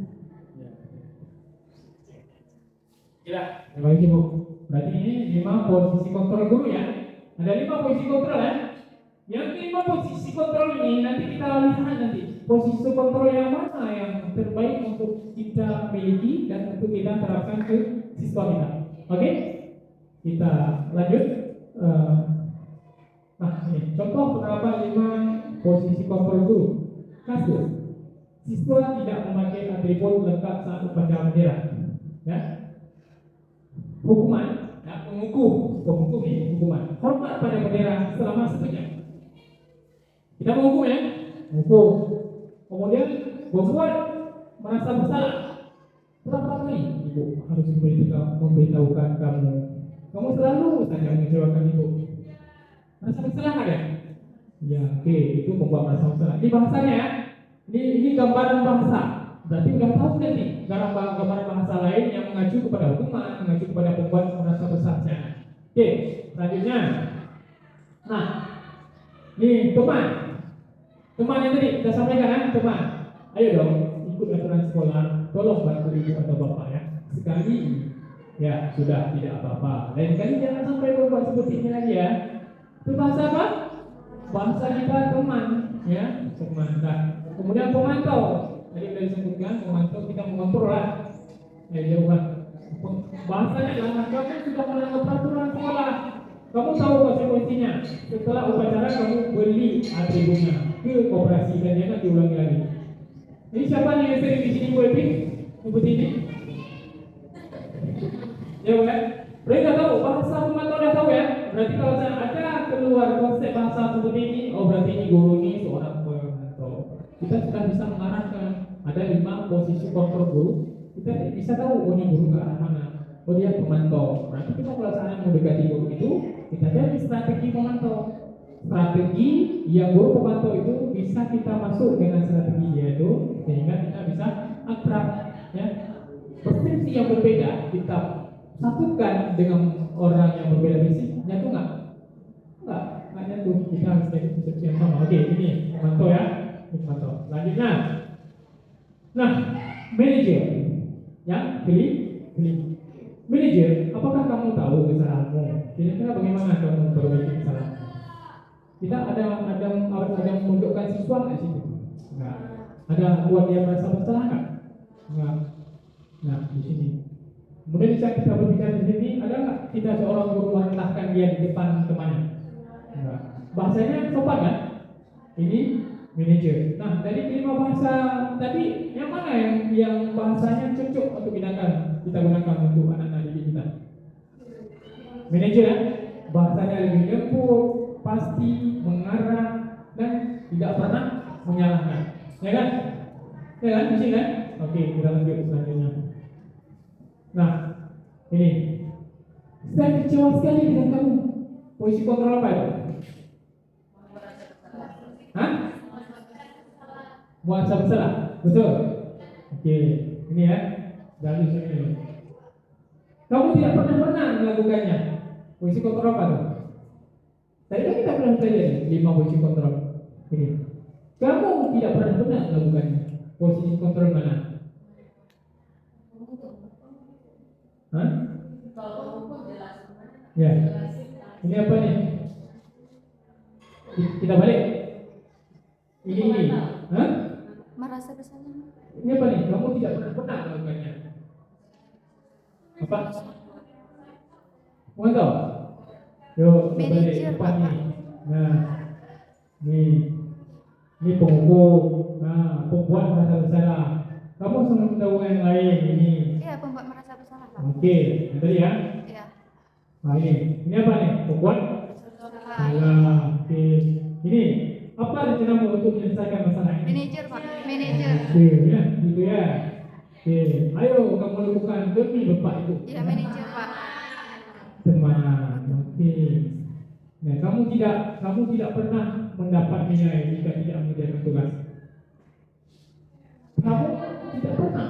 Ya, terima kasih Bu. Berarti ini 5 posisi kontrol guru ya. Ada 5 posisi kontrol ya. Yang 5 posisi kontrol ini nanti kita lihat nanti posisi kontrol yang mana yang terbaik untuk kita miliki dan untuk kita terapkan ke siswa kita. Oke? Kita lanjut. Nah ini contoh penerapan 5 posisi kontrol guru. Kasus siswa tidak memakai atribut lengkap saat upacara bendera. Ya. Hukuman, ya, penghukum ini hukuman. Hormat pada bendera selama 1 jam. Kita menghukum ya, hukum. Kemudian membuat merasa bersalah. Berapa kali Ibu harus memberitahukan kamu selalu saja mengecewakan Ibu. Merasa bersalah nggak ya? Ya, oke, itu membuat merasa bersalah. Ini bahasanya ya. Ini gambaran bahasa. Berarti udah tahu kan nih gambaran bahasa lain yang mengacu kepada hukuman, mengacu kepada pembuat merasa bersalahnya. Oke, selanjutnya. Nah, ini teman yang tadi kita sampaikan ya, teman. Ayo dong, ikut aturan sekolah. Tolong bantu ibu atau bapak ya. Sekali, ya sudah tidak apa-apa. Lain kali jangan sampai berbuat seperti ini lagi ya. Itu bahasa apa? Bahasa kita teman, ya teman. Nah, kemudian pemantau. Tadi sudah disebutkan pemantau, kita mengontrol lah. Ya jauhan. Bahasanya jangan kamu sudah melanggar peraturan sekolah. Kamu tahu konsekuensinya. Setelah upacara kamu beli atributnya ke koperasi dan jangan diulangi lagi. Ini siapa nih yang sering di sini Bu Evi? Ibu Tini? Ya bukan? Mereka tahu bahasa pemantau udah tahu ya. Berarti kalau saya ada keluar konsep bahasa seperti ini, oh berarti ini guru ini seorang pemantau. Kita sudah bisa mengarahkan. Ada 5 posisi kontrol guru. Kita bisa tahu oh ini guru ke arah mana. Oh dia pemantau. Berarti kita kalau saya mendekati guru itu, kita cari strategi pemantau. Strategi yang guru pemantau itu bisa kita masuk dengan strategi dia itu, sehingga kita bisa akrab. Ya. Persepsi yang berbeda kita satukan dengan orang yang berbeda visi, nyatu nggak? Nggak nyatu. Kita harus jadi persepsi yang sama. Oke, ini pemantau ya. Ini pemantau. Lanjutnya. Nah, manajer. Ya, pilih. Manajer, apakah kamu tahu kesalahanmu? Kira-kira bagaimana kamu memperbaiki kesalahanmu? Kita ada menunjukkan siswa nggak sih? Enggak. Ada buat dia merasa bersalah nggak? Enggak. Nah, di sini. Kemudian saat kita berbicara di sini, ada nggak kita seorang guru merendahkan dia di depan temannya? Enggak. Bahasanya sopan kan? Ini manajer. Nah, dari 5 bahasa tadi, yang mana yang bahasanya cocok untuk kita gunakan untuk anak-anak didik kita? Manajer, bahasanya lebih lembut, pasti, mengarah, dan tidak pernah menyalahkan. Ya kan? Ya kan? Di sini kan? Oke, kita lanjut selanjutnya. Nah, ini. Saya kecewa sekali dengan kamu. Posisi kontrol apa itu? Hah? Merasa bersalah, betul? Oke, ini ya, dari sini. Kamu tidak pernah melakukannya. Posisi kontrol apa tuh? Tadi kan kita pernah pelajari 5 posisi kontrol. Ini. Kamu tidak pernah melakukannya. Posisi kontrol mana? Hah? Ya. Ini apa nih? Kita balik. Ini. Hah? Merasa bersalah. Ini apa nih? Kamu tidak pernah melakukannya. Apa? Mau tahu? Yuk, Manajer, depan Pak. nih. Nah, ini penghukum. Nah, pembuat merasa bersalah. Kamu sama mendahului yang lain ini. Iya, pembuat merasa bersalah, Pak. Oke, yang tadi ya. Iya. Nah ini apa nih? Pembuat salah. Oke, ini apa rencanamu untuk menyelesaikan masalah ini? Manajer, Pak. Manajer. Oke, ya, gitu ya. Oke, ayo kamu lakukan demi bapak itu. Iya, manajer, Pak. Teman, oke. Nah, kamu tidak pernah mendapat nilai jika tidak mengerjakan tugas. Kamu tidak pernah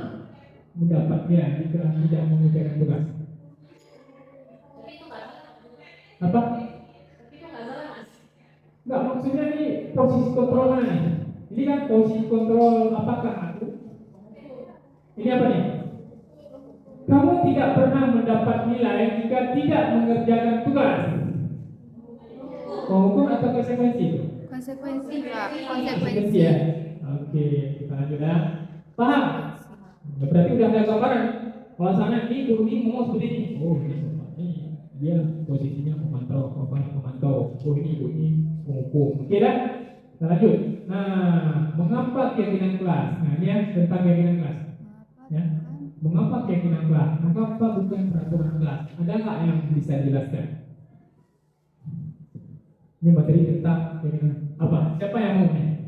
mendapat nilai jika tidak mengerjakan tugas. Apa? Enggak, maksudnya ini posisi kontrolnya nih. Ini kan posisi kontrol apakah aku? Ini apa nih? Kamu tidak pernah mendapat nilai jika tidak mengerjakan tugas. Hukum atau konsekuensi? Konsekuensi, Pak. Konsekuensi ya. Oke, kita lanjut ya. Paham? Ya, berarti udah ada gambaran. Kalau sana ini guru ini ngomong seperti ini. Oh, ini dia posisinya pemantau. Oh, ini penghukum. Oke dah. Kita lanjut. Nah, mengapa keyakinan kelas? Nah, ini ya tentang keyakinan kelas. Ya. Mengapa keyakinan kelas? Mengapa bukan peraturan kelas? Ada nggak yang bisa dijelaskan? Ini materi tentang keyakinan apa? Siapa yang mau nih?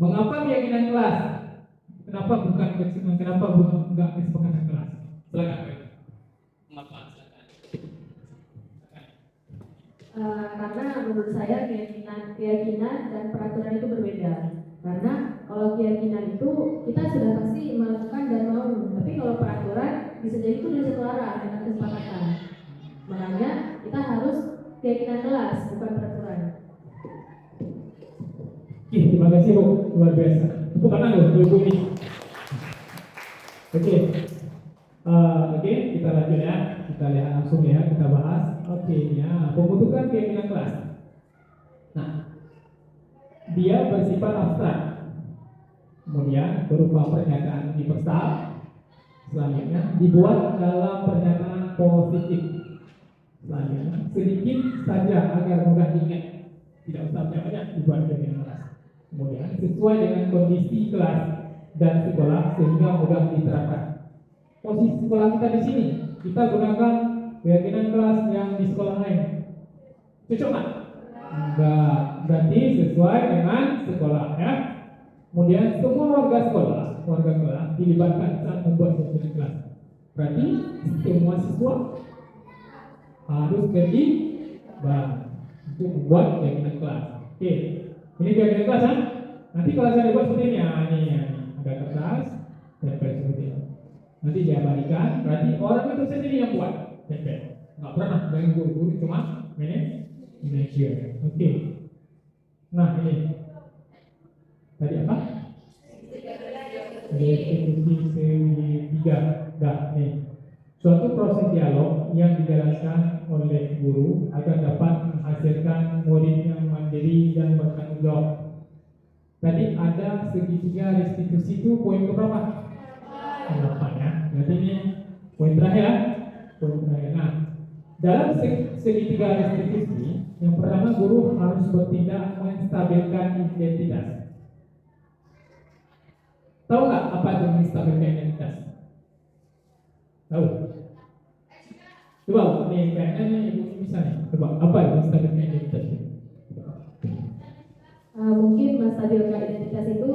Mengapa keyakinan kelas? Kenapa enggak kesepakatan kelas? Silakan. Mengapa? Karena menurut saya keyakinan dan peraturan itu berbeda. Karena kalau keyakinan itu kita sudah pasti melakukan dan mau, tapi kalau peraturan bisa jadi itu sudah setara dengan kesepakatan. Makanya kita harus keyakinan kelas, bukan peraturan. Terima kasih Bu, luar biasa. Tepuk tangan loh, Bu ini. Oke, kita lanjut ya. Kita lihat langsung ya, kita bahas. Oke, ya, pembentukan keyakinan kelas. Nah, dia bersifat abstrak. Kemudian berupa pernyataan universal. Selanjutnya dibuat dalam pernyataan positif. Selanjutnya sedikit saja agar mudah diingat. Tidak usah banyak dibuat keyakinan kelas. Kemudian sesuai dengan kondisi kelas dan sekolah sehingga mudah diterapkan. Posisi sekolah kita di sini, kita gunakan keyakinan kelas yang di sekolah lain. Cocok nggak? Enggak. Berarti sesuai dengan sekolah ya. Kemudian semua warga kelas dilibatkan saat membuat keyakinan kelas. Berarti semua siswa harus terlibat untuk membuat keyakinan kelas. Oke. Ini keyakinan kelas kan? Nanti kalau saya buat seperti ini, ini ada kertas, tempel seperti ini. Nanti diabadikan, berarti orang itu sendiri yang buat tempel. Nggak pernah dari guru-guru, cuma manajer. Oke. Nah ini tadi apa? Restitusi segitiga. Dah nih. Suatu proses dialog yang dijalankan oleh guru agar dapat menghasilkan murid yang mandiri dan bertanggung jawab. Tadi ada segitiga restitusi itu poin keberapa? 8 ya. Berarti ini poin terakhir ya. Poin terakhir. Nah, dalam segitiga restitusi, yang pertama guru harus bertindak menstabilkan identitas. Tahu nggak apa itu menstabilkan identitas? Tahu? Coba nih kayaknya ibu bisa nih. Coba apa itu menstabilkan identitas? Mungkin menstabilkan identitas itu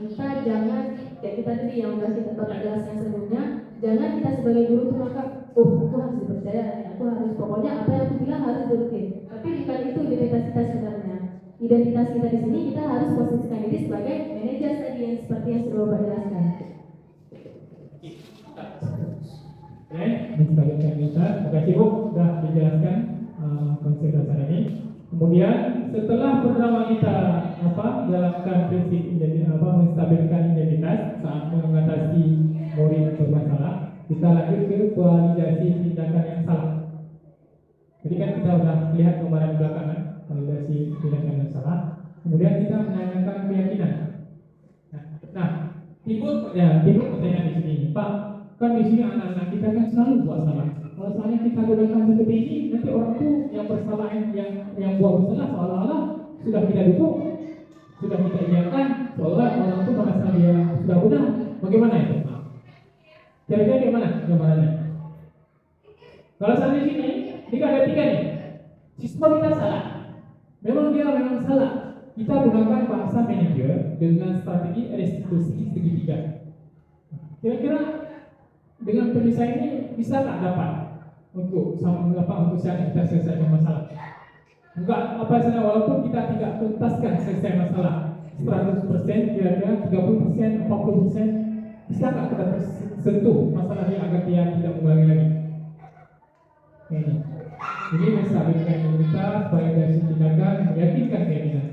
kita jangan kayak kita tadi yang udah kita jelaskan sebelumnya, jangan kita sebagai guru tuh maka aku harus dipercaya, aku harus pokoknya apa yang aku bilang harus diturutin. Tapi bukan itu identitas kita sebenarnya. Identitas kita di sini kita harus posisikan diri sebagai manajer tadi yang seperti yang sudah Bapak jelaskan. Oke, menstabilkan kita. Terima kasih Bu sudah dijelaskan konsep dasar ini. Kemudian setelah pertama kita jalankan prinsip menstabilkan identitas saat mengatasi murid bermasalah, kita lanjut ke validasi tindakan yang salah. Jadi kan kita sudah lihat gambaran belakangan validasi tindakan yang salah. Kemudian kita menanyakan keyakinan. Nah, timbul pertanyaan di sini, Pak. Kan di sini anak-anak kita kan selalu buat salah. Kalau salahnya kita gunakan seperti ini, nanti orang tuh yang bersalah yang buat bersalah seolah-olah sudah kita dukung, sudah kita iakan, seolah orang tuh merasa dia sudah benar. Bagaimana itu? Kira-kira bagaimana gambarannya? Kalau sampai di sini, ini ada 3 nih. Siswa kita salah. Memang salah. Kita gunakan bahasa manajer dengan strategi restitusi segitiga. Kira-kira dengan penyelesaian ini bisa tak dapat untuk kita selesaikan masalah? Enggak apa saja, walaupun kita tidak tuntaskan selesai masalah 100%, kira-kira 30%, 40%, bisa tak kita sentuh masalahnya agar dia tidak mengulangi lagi? Ini menstabilkan identitas, validasi tindakan, meyakinkan keyakinan.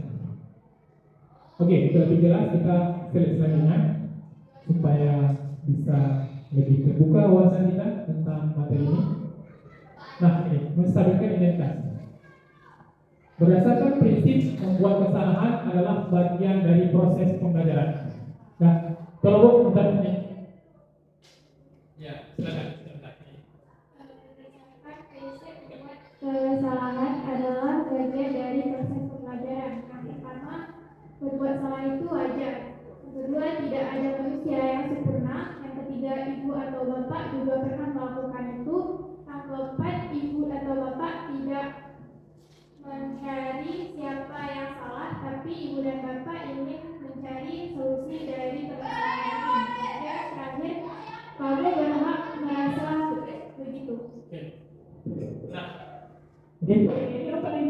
Oke, itu lebih jelas, kita selesai selanjutnya supaya bisa lebih terbuka wawasan kita tentang materi ini. Nah, ini menstabilkan identitas. Berdasarkan prinsip membuat kesalahan adalah bagian dari proses pembelajaran. Nah, kalau Bu bentar ini. Ya, silakan. Kesalahan adalah bagian dari proses pembelajaran. Yang pertama, berbuat salah itu wajar. Yang kedua, tidak ada manusia yang sempurna. Yang ketiga, ibu atau bapak juga pernah melakukan itu. Yang keempat, ibu atau bapak tidak mencari siapa yang salah, tapi ibu dan bapak ingin mencari solusi dari permasalahan ini. Dan terakhir, kamu berhak merasa begitu. Nah, ini apa nih?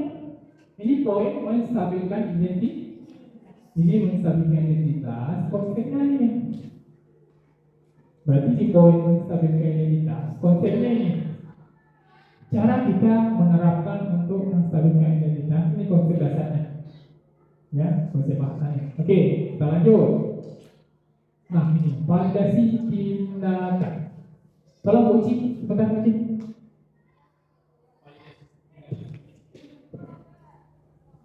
Ini poin menstabilkan identitas. Ini menstabilkan identitas. Konsepnya ini. Berarti di poin menstabilkan identitas, konsepnya ini. Cara kita menerapkan untuk menstabilkan identitas, ini konsep dasarnya. Ya, konsep bahasanya. Oke, kita lanjut. Nah, ini validasi tindakan. Tolong uji, sebentar uji.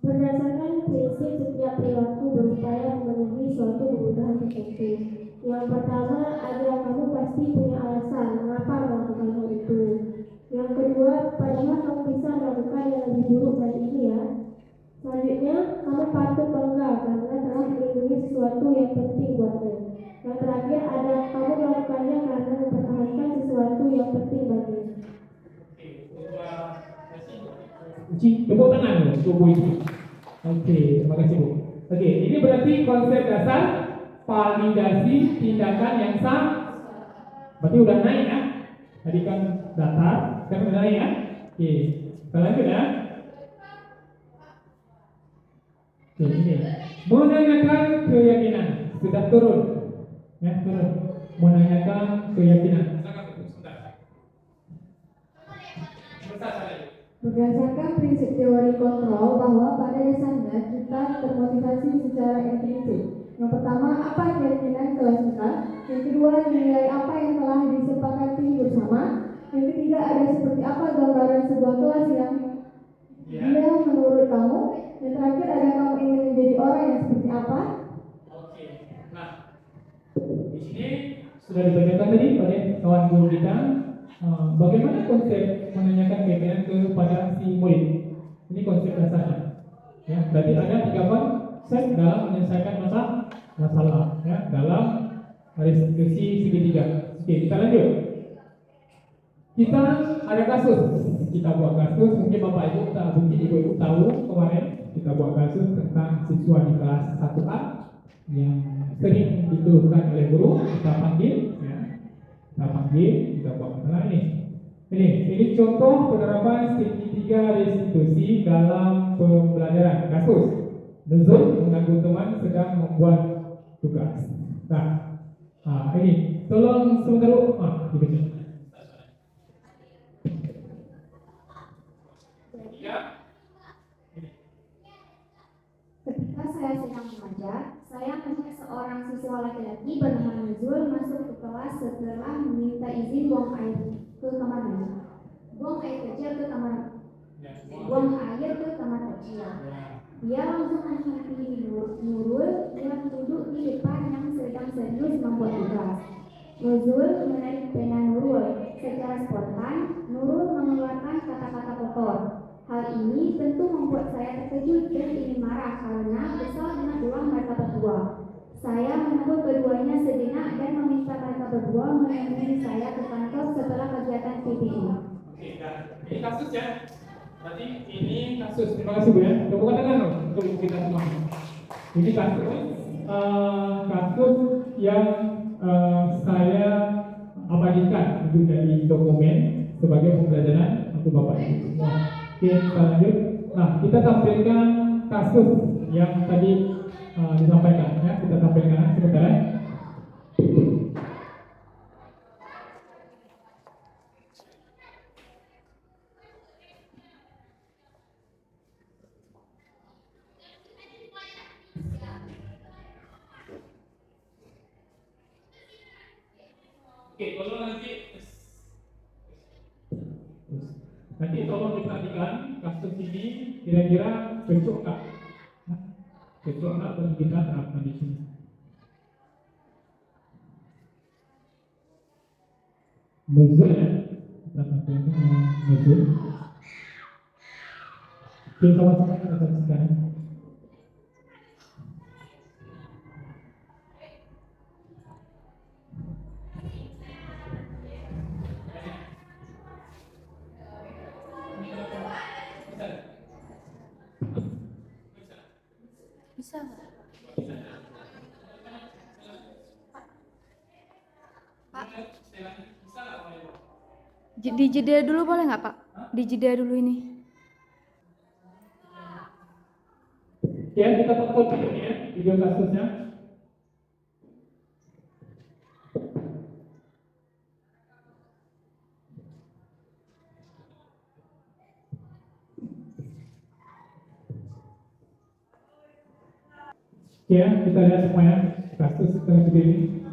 Berdasarkan prinsip setiap perilaku berupaya memenuhi suatu kebutuhan tertentu. Yang pertama adalah kamu pasti punya alasan mengapa melakukan hal itu. Yang kedua, padahal kamu bisa melakukan yang lebih buruk dari ini ya. Selanjutnya, kamu patut bangga karena telah melindungi sesuatu yang penting buatmu. Yang terakhir ada kamu melakukannya karena mempertahankan sesuatu yang penting bagimu. Uji, tepuk tangan untuk Bu Ibu. Oke, terima kasih Bu. Oke, ini berarti konsep dasar validasi tindakan yang sah. Berarti udah naik ya. Tadi kan datar, sekarang udah naik ya. Oke, kita lanjut ya. Oke, ini menanyakan keyakinan sudah turun, ya turun. Menanyakan keyakinan. Berdasarkan prinsip teori kontrol bahwa pada dasarnya kita termotivasi secara intrinsik. Yang pertama, apa keyakinan kelas kita. Yang kedua, nilai apa yang telah disepakati bersama. Yang ketiga, ada seperti apa gambaran sebuah kelas yang dia menurut kamu. Yang terakhir, ada kamu ingin menjadi orang yang seperti apa. Oke, nah di sini sudah dibacakan tadi pada kawan guru kita. Bagaimana konsep menanyakan keyakinan kepada si murid? Ini konsep dasarnya. Ya, berarti ada 3 konsep dalam menyelesaikan masalah, ya, dalam restitusi segitiga. Oke, kita lanjut. Kita ada kasus. Kita buat kasus. Mungkin Bapak Ibu mungkin Ibu tahu kemarin kita buat kasus tentang siswa di kelas 1A yang sering dikeluhkan oleh guru. Kita panggil, ya. Kita buat masalah ini. Ini contoh penerapan segitiga restitusi dalam pembelajaran. Kasus Nuzul mengganggu teman sedang membuat tugas. Nah, ini tolong sebentar dibaca. Ya. Ketika saya sedang mengajar, saya melihat seorang siswa laki-laki bernama Nuzul masuk ke kelas setelah meminta izin buang air ke kamar mandi. Buang air kecil ke kamar kecil. Dia langsung menghampiri Nurul yang duduk di depan yang sedang serius membuat tugas. Nuzul menarik pena Nurul. Secara spontan, Nurul mengeluarkan kata-kata kotor. Hal ini tentu membuat saya terkejut dan ingin marah karena kesal dengan ulah mereka berdua. Saya menegur keduanya sejenak dan meminta mereka berdua menemani saya ke kantor setelah kegiatan PPI. Oke, ini kasus ya. Berarti ini kasus. Terima kasih Bu ya. Tepuk tangan untuk kita semua. Ini kasus yang saya abadikan itu dari dokumen sebagai pembelajaran untuk Bapak Ibu semua. Oke, kita lanjut. Nah, kita tampilkan kasus yang tadi disampaikan ya. Kita tampilkan sebentar. Oke, kalau nanti tolong diperhatikan kasus ini kira-kira cocok nggak? Cocok nggak bagi kita terapkan di sini? Nuzul ya, kita tampilkan nuzul. Oke, sama-sama kita saksikan. Bisa nggak? Pak, dijeda dulu boleh nggak Pak? Dijeda dulu ini. Ya, kita tonton videonya, video kasusnya. Ya, kita lihat semuanya kasus video ini.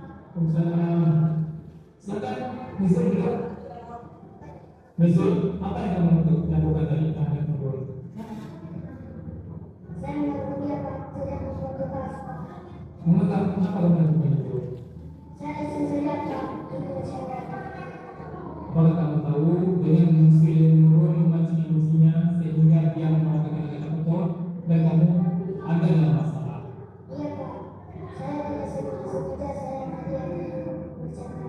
Nuzul, apa yang kamu lakukan tadi terhadap Nurul? Saya menurut dia Pak, sedang membuat tugas. Kamu tahu kenapa kamu lakukan itu? Saya iseng saja Pak, itu kecewa. Kalau kamu tahu dengan mengusir Nurul memancing emosinya sehingga dia mengatakan kata-kata kotor dan kamu ada dalam masalah. Iya Pak, saya tidak sengaja saya hanya bercanda.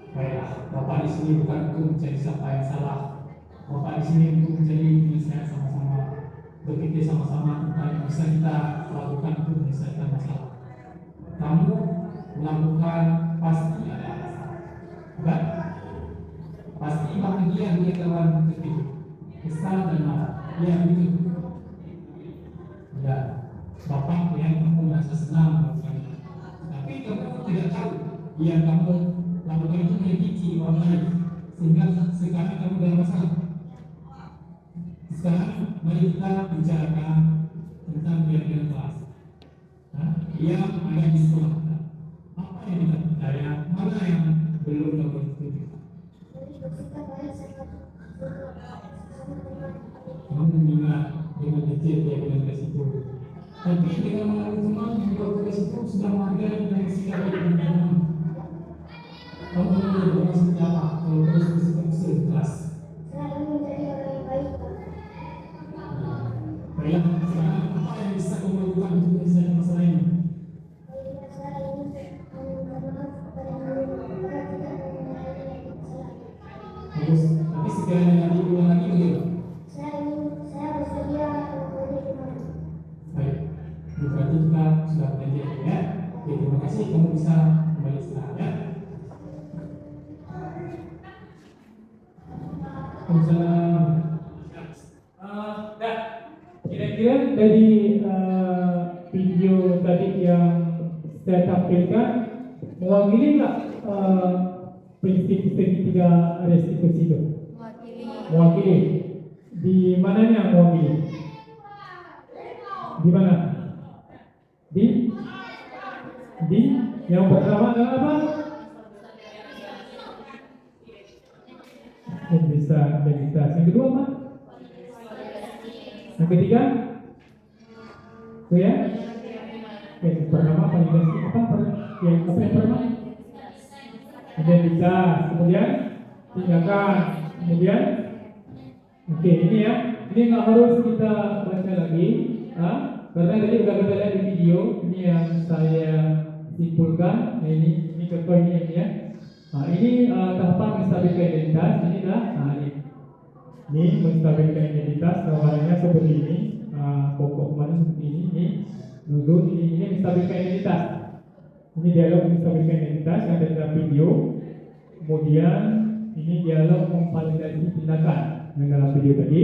Baiklah, Bapak di sini bukan untuk mencari siapa yang salah. Bapak di sini untuk mencari penyelesaian sama-sama, berpikir sama-sama tentang yang bisa kita lakukan untuk menyelesaikan masalah. Kamu melakukan pasti ada alasan, bukan? Pasti bahagia dia kawan ketik, kesal dan marah. Ya begitu. Ya, Bapak yang kamu merasa senang melakukan itu. Tapi kamu tidak tahu yang kamu lakukan itu menyakiti orang lain, sehingga sekarang kamu dalam masalah. Sekarang mari kita bicarakan tentang pilihan kelas. Yang ada di sekolah kita. Apa yang kita percaya, mana yang belum dapat ditunjukkan. Jadi bersikap baik sama teman. Kamu mengingat dengan detail dia bilang ke situ. Tapi dengan mengalami teman yang buat tugas itu sudah menghargai dan sikap baik dengan teman. Kamu menurut seperti apa kalau terus bersikap kecil di kelas? Saya ingin menjadi orang yang baik Pak. Baik, sekarang apa yang bisa kamu lakukan untuk menyelesaikan masalah ini? Saya ingin meminta maaf kepada Nurul agar tidak mengulangi kesalahan. Bagus, tapi sekiranya nanti ulang lagi bagaimana? Saya bersedia memberi maaf. Baik, berarti kita sudah belajar ya. Oke, terima kasih, kamu bisa kembali istirahat ya. Dah, kira-kira dari video tadi yang saya tampilkan mewakili nggak prinsip segitiga restitusi itu? Mewakili. Di mananya mewakili? Di mana? Di yang pertama adalah apa? Identitas. Yang kedua apa? Yang ketiga? Itu ya? Yang pertama validasi apa? Yang pertama? Identitas. Kemudian tindakan. Kemudian oke, ini ya. Ini nggak harus kita baca lagi, karena tadi udah kita lihat di video. Ini yang saya simpulkan. Nah, ini contoh ini ya. Ini tahapan menstabilkan identitas. Ini dah. Ini menstabilkan identitas. Awalnya seperti ini. Pokok mana seperti ini. Ini dulu ini menstabilkan identitas. Ini dialog menstabilkan identitas yang ada dalam video. Kemudian ini dialog memvalidasi tindakan yang dalam video tadi.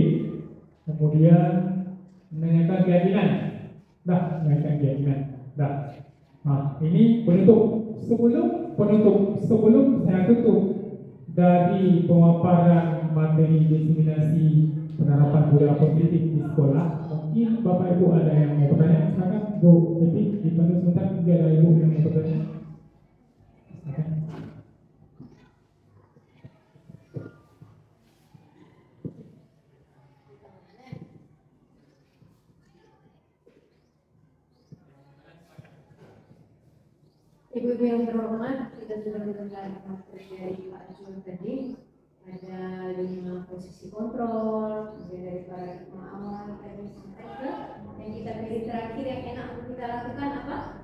Kemudian menanyakan keyakinan. Menanyakan keyakinan. Ini penutup. Sebelum saya tutup dari pemaparan materi diseminasi penerapan budaya positif di sekolah, mungkin Bapak Ibu ada yang mau bertanya. Silakan Bu Devi, dipandu sebentar jika ada Ibu yang mau bertanya. Ibu-ibu yang terhormat, kita sudah mendengar materi dari Pak Jul tadi. Ada 5 posisi kontrol, kemudian dari paradigma awal tadi sampai ke yang kita pilih terakhir yang enak untuk kita lakukan apa?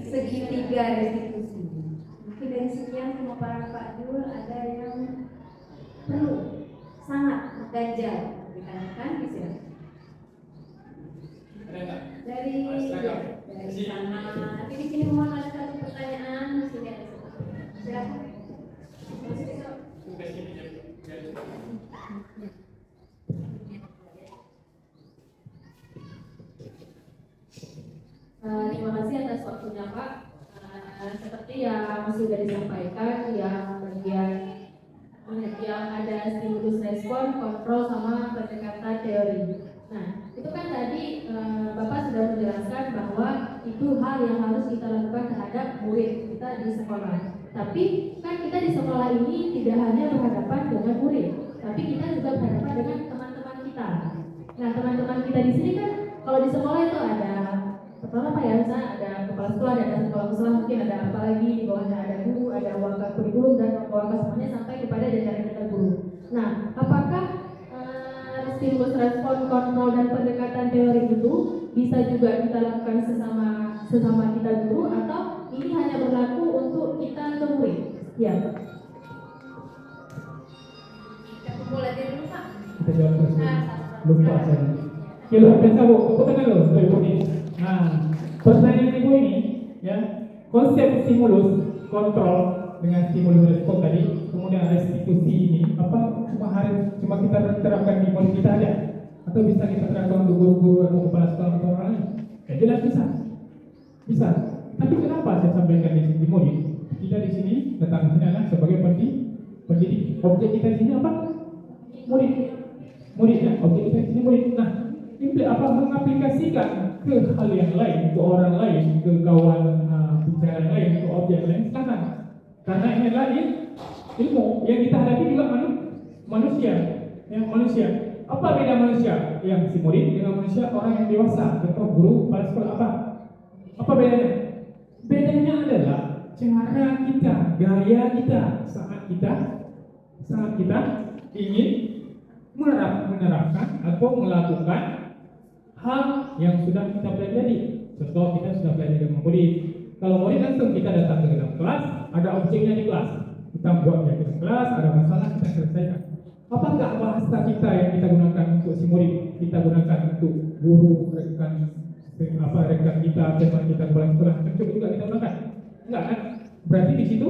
Segitiga restitusi. Mungkin dari sekian pemaparan Pak Jul ada yang perlu sangat mengganjal dikarenakan bisa dari sana. Nanti di sini mohon ada satu pertanyaan, sini ada satu. Silakan. Terima kasih atas waktunya Pak. Seperti yang sudah disampaikan, yang ada stimulus respon, kontrol sama pendekatan teori. Nah, itu kan tadi Bapak sudah menjelaskan bahwa itu hal yang harus kita lakukan terhadap murid kita di sekolah. Tapi kan kita di sekolah ini tidak hanya berhadapan dengan murid, tapi kita juga berhadapan dengan teman-teman kita. Nah, teman-teman kita di sini kan kalau di sekolah itu ada pertama Pak ya, misalnya ada kepala sekolah, ada kepala sekolah, mungkin ada apa lagi di bawahnya ada guru, ada wakil kurikulum dan wakil semuanya sampai kepada jajaran kita guru. Nah, apakah stimulus respon, kontrol dan pendekatan teori itu bisa juga kita lakukan sesama kita guru atau ini hanya berlaku untuk kita ke murid? Ya. Kita mulai dari dulu Pak. Kita jawab terus. Lupa saya. Kilo biasa Bu, tepuk tangan dulu untuk Ibu ini. Pertanyaan Ibu ini, ya, konsep stimulus, kontrol dengan stimulus respon tadi, kemudian restitusi ini, apa cuma kita terapkan di murid kita aja, atau bisa kita terapkan untuk guru-guru atau kepala sekolah atau orang lain? Ya jelas bisa. Tapi kenapa saya sampaikan di sini murid? Kita di sini datang di sini adalah sebagai pendidik. Objek kita di sini apa? Murid ya. Objek kita di sini murid. Nah, itu apa mengaplikasikan ke hal yang lain, ke orang lain, ke kawan bicara lain, ke objek lain silakan. Karena ini adalah ilmu yang kita hadapi juga manusia. Apa beda manusia yang si murid dengan manusia orang yang dewasa, contoh guru, kepala sekolah apa bedanya? Bedanya adalah cara kita, gaya kita saat kita ingin menerapkan atau melakukan hal yang sudah kita pelajari. Contoh kita sudah pelajari dengan murid. Kalau murid langsung kita datang ke dalam kelas, ada objeknya di kelas. Kita buatnya di kelas, ada masalah kita selesaikan. Apakah bahasa kita yang kita gunakan untuk si murid, kita gunakan untuk guru, rekan kita, teman kita kepala sekolah, tentu juga kita gunakan. Enggak kan? Berarti di situ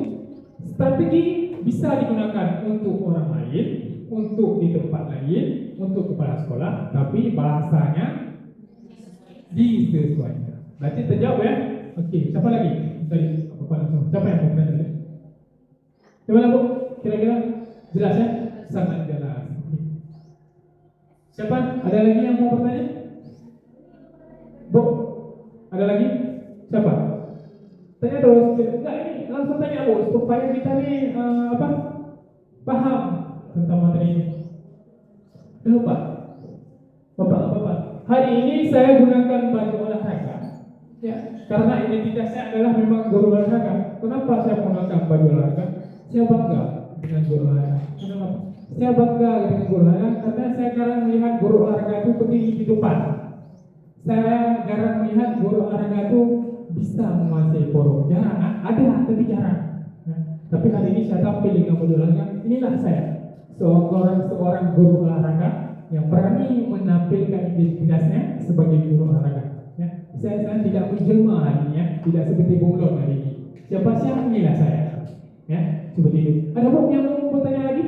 strategi bisa digunakan untuk orang lain, untuk di tempat lain, untuk kepala sekolah, tapi bahasanya disesuaikan. Berarti terjawab ya? Okey, siapa lagi? Tadi apa langsung? Siapa yang mau bertanya? Gimana Bu? Kira-kira jelas ya? Sangat jelas. Siapa? Ada lagi yang mau bertanya? Bu? Ada lagi? Siapa? Tanya terus. Enggak, ini langsung tanya Bu, supaya kita ni paham tentang materi ini. Lupa. Bapak. Hari ini saya gunakan baju olahraga. Ya, karena identitas saya adalah memang guru olahraga. Kenapa saya menggunakan baju olahraga? Saya bangga dengan guru olahraga. Kenapa? Saya bangga dengan guru olahraga karena saya jarang melihat guru olahraga itu berdiri di depan. Saya jarang melihat guru olahraga itu bisa menguasai forum. Jarang, ada tapi jarang. Ya. Tapi hari ini saya tampil dengan baju olahraga. Inilah saya, seorang guru olahraga yang berani menampilkan identitasnya sebagai guru olahraga. Ya. Saya tidak menjelma hari ini, ya. Tidak seperti bunglon hari ini. Siapa inilah saya. Ya, seperti itu. Ada Bu yang mau bertanya lagi?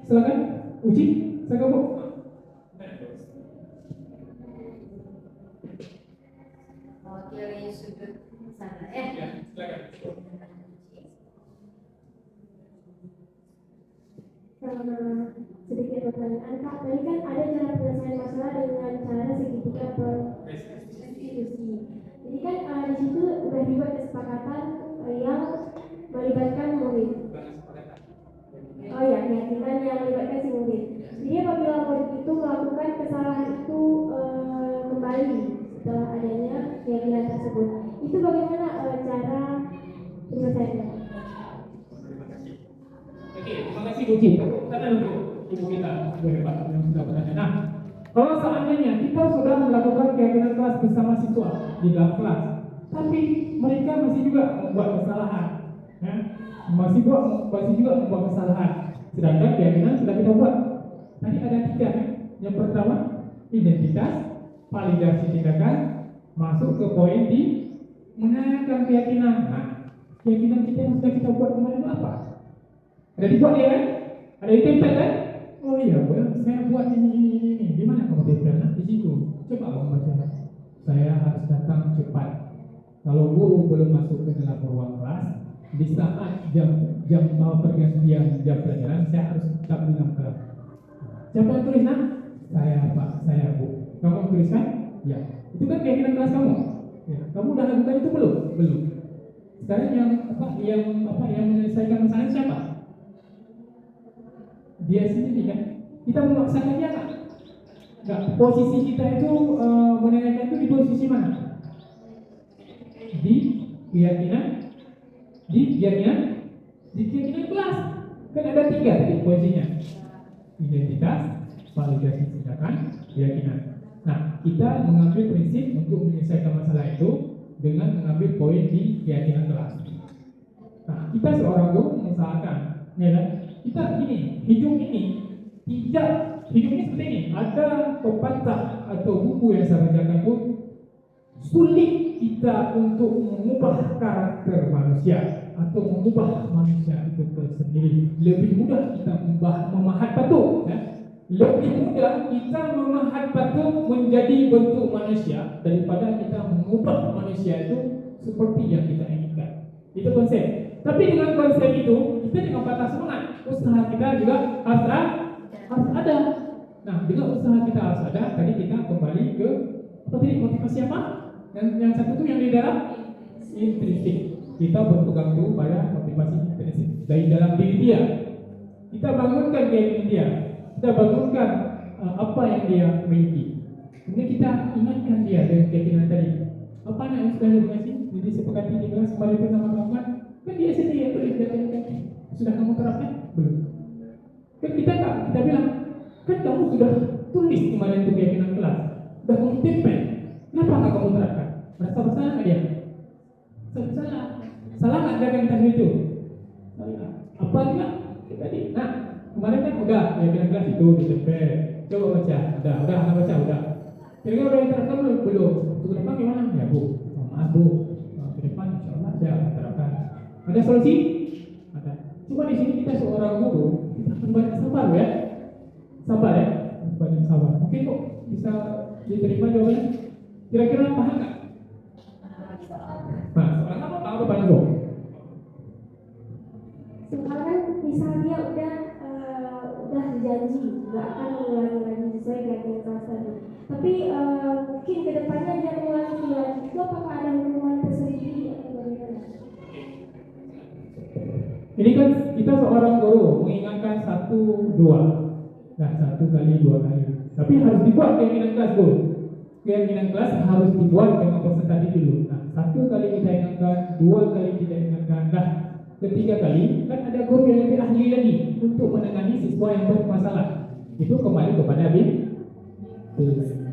Silakan, Uji. Silakan Bu. Mewakili sudut sana ya. Ya, silakan. Sedikit pertanyaan Kak, tadi kan ada cara penyelesaian masalah dengan cara segitiga restitusi. Jadi kan di situ udah dibuat kesepakatan yang melibatkan murid. Oh ya, keyakinan yang melibatkan si murid. Jadi apabila murid itu melakukan kesalahan itu kembali setelah adanya keyakinan tersebut, itu bagaimana cara penyelesaiannya? Oke, terima kasih Bu Cik. Kata untuk ibu kita, Bu Hebat yang sudah bertanya. Nah, kalau seandainya kita sudah melakukan keyakinan kelas bersama siswa di dalam kelas, tapi mereka masih juga membuat kesalahan, ya? masih juga membuat kesalahan. Sedangkan keyakinan sudah kita buat. Tadi ada 3, ya? Yang pertama, identitas, validasi tindakan, masuk ke poin di menanyakan keyakinan. Nah, keyakinan kita yang sudah kita buat kemarin itu apa? Ada dibuat ya kan? Ada ditempel kan? Oh iya, saya buat ini. Di mana kamu tempel? Di situ. Coba kamu baca. Saya harus datang cepat. Kalau guru belum masuk ke dalam ruang kelas, di saat jam pergantian jam pelajaran, saya harus tetap di dalam kelas. Siapa yang tulis nak? Saya Bu. Kamu yang tuliskan? Ya. Itu kan keyakinan kelas kamu. Ya. Kamu udah lakukan itu belum? Belum. Sekarang yang menyelesaikan masalah siapa? Dia sendiri kan? Kita memaksakan dia kan? Enggak, posisi kita itu menanyakan itu di posisi mana? Di keyakinan kelas. Kan ada 3 tadi posisinya. Identitas, validasi tindakan, keyakinan. Nah, kita mengambil prinsip untuk menyelesaikan masalah itu dengan mengambil poin di keyakinan kelas. Nah, kita seorang guru mengusahakan, ya kan? Kita hidup ini seperti ini. Ada pepatah atau buku yang saya bacakan itu, sulit kita untuk mengubah karakter manusia atau mengubah manusia itu tersendiri. Lebih mudah kita memahat batu, ya? Lebih mudah kita memahat batu menjadi bentuk manusia daripada kita mengubah manusia itu seperti yang kita inginkan. Itu konsep. Tapi dengan konsep itu, kita dengan patah semangat. Usaha kita juga harus ada. Nah, dengan usaha kita harus ada. Tadi kita kembali ke motivasi apa? Yang satu itu yang di dalam intrinsik. Kita berpegang teguh pada motivasi intrinsik dari dalam diri dia. Kita bangunkan keyakinan dia. Kita bangunkan apa yang dia miliki. Kemudian kita ingatkan dia dengan keyakinan tadi. Apa yang sudah dia kasih? Jadi sepakati di kelas kembali pertama melakukan. Kan dia sendiri yang boleh dikatakan. Sudah kamu terapkan? Belum. Kan kita bilang, kan kamu sudah tulis kemarin itu keyakinan kelas, sudah kamu tempel. Kenapa nggak kamu terapkan? Merasa bersalah nggak dia? Salah nggak dia yang tadi itu? Salah. Apa juga? Tadi. Nah, kemarin kan udah keyakinan kelas itu ditempel. Coba baca. Udah baca. Kira-kira udah terapkan belum? Untuk ke depan gimana? Ya Bu, maaf Bu. Ke depan insyaallah saya terapkan. Ada solusi? Ada. Cuma di sini kita seorang guru, kita Banyak sabar ya. Sabar ya. Banyak sabar. Mungkin kok bisa diterima jawabannya. Kira-kira paham nggak? Nah, soalnya apa banyak kok? Sekarang misalnya udah janji nggak akan mengulangi lagi sesuai dengan yang kelas tadi. Tapi mungkin kedepannya dia mengulangi lagi. Itu apakah ada hukuman tersendiri atau bagaimana? Ini kan kita seorang guru mengingatkan 1, 2. Nah, 1 kali, 2 kali. Tapi harus dibuat keyakinan kelas guru. Keyakinan kelas harus dibuat dengan peserta didik dulu. Nah, 1 kali kita ingatkan, 2 kali kita ingatkan. Nah, ketiga kali kan ada guru yang lebih ahli lagi untuk menangani siswa yang bermasalah. Itu kembali kepada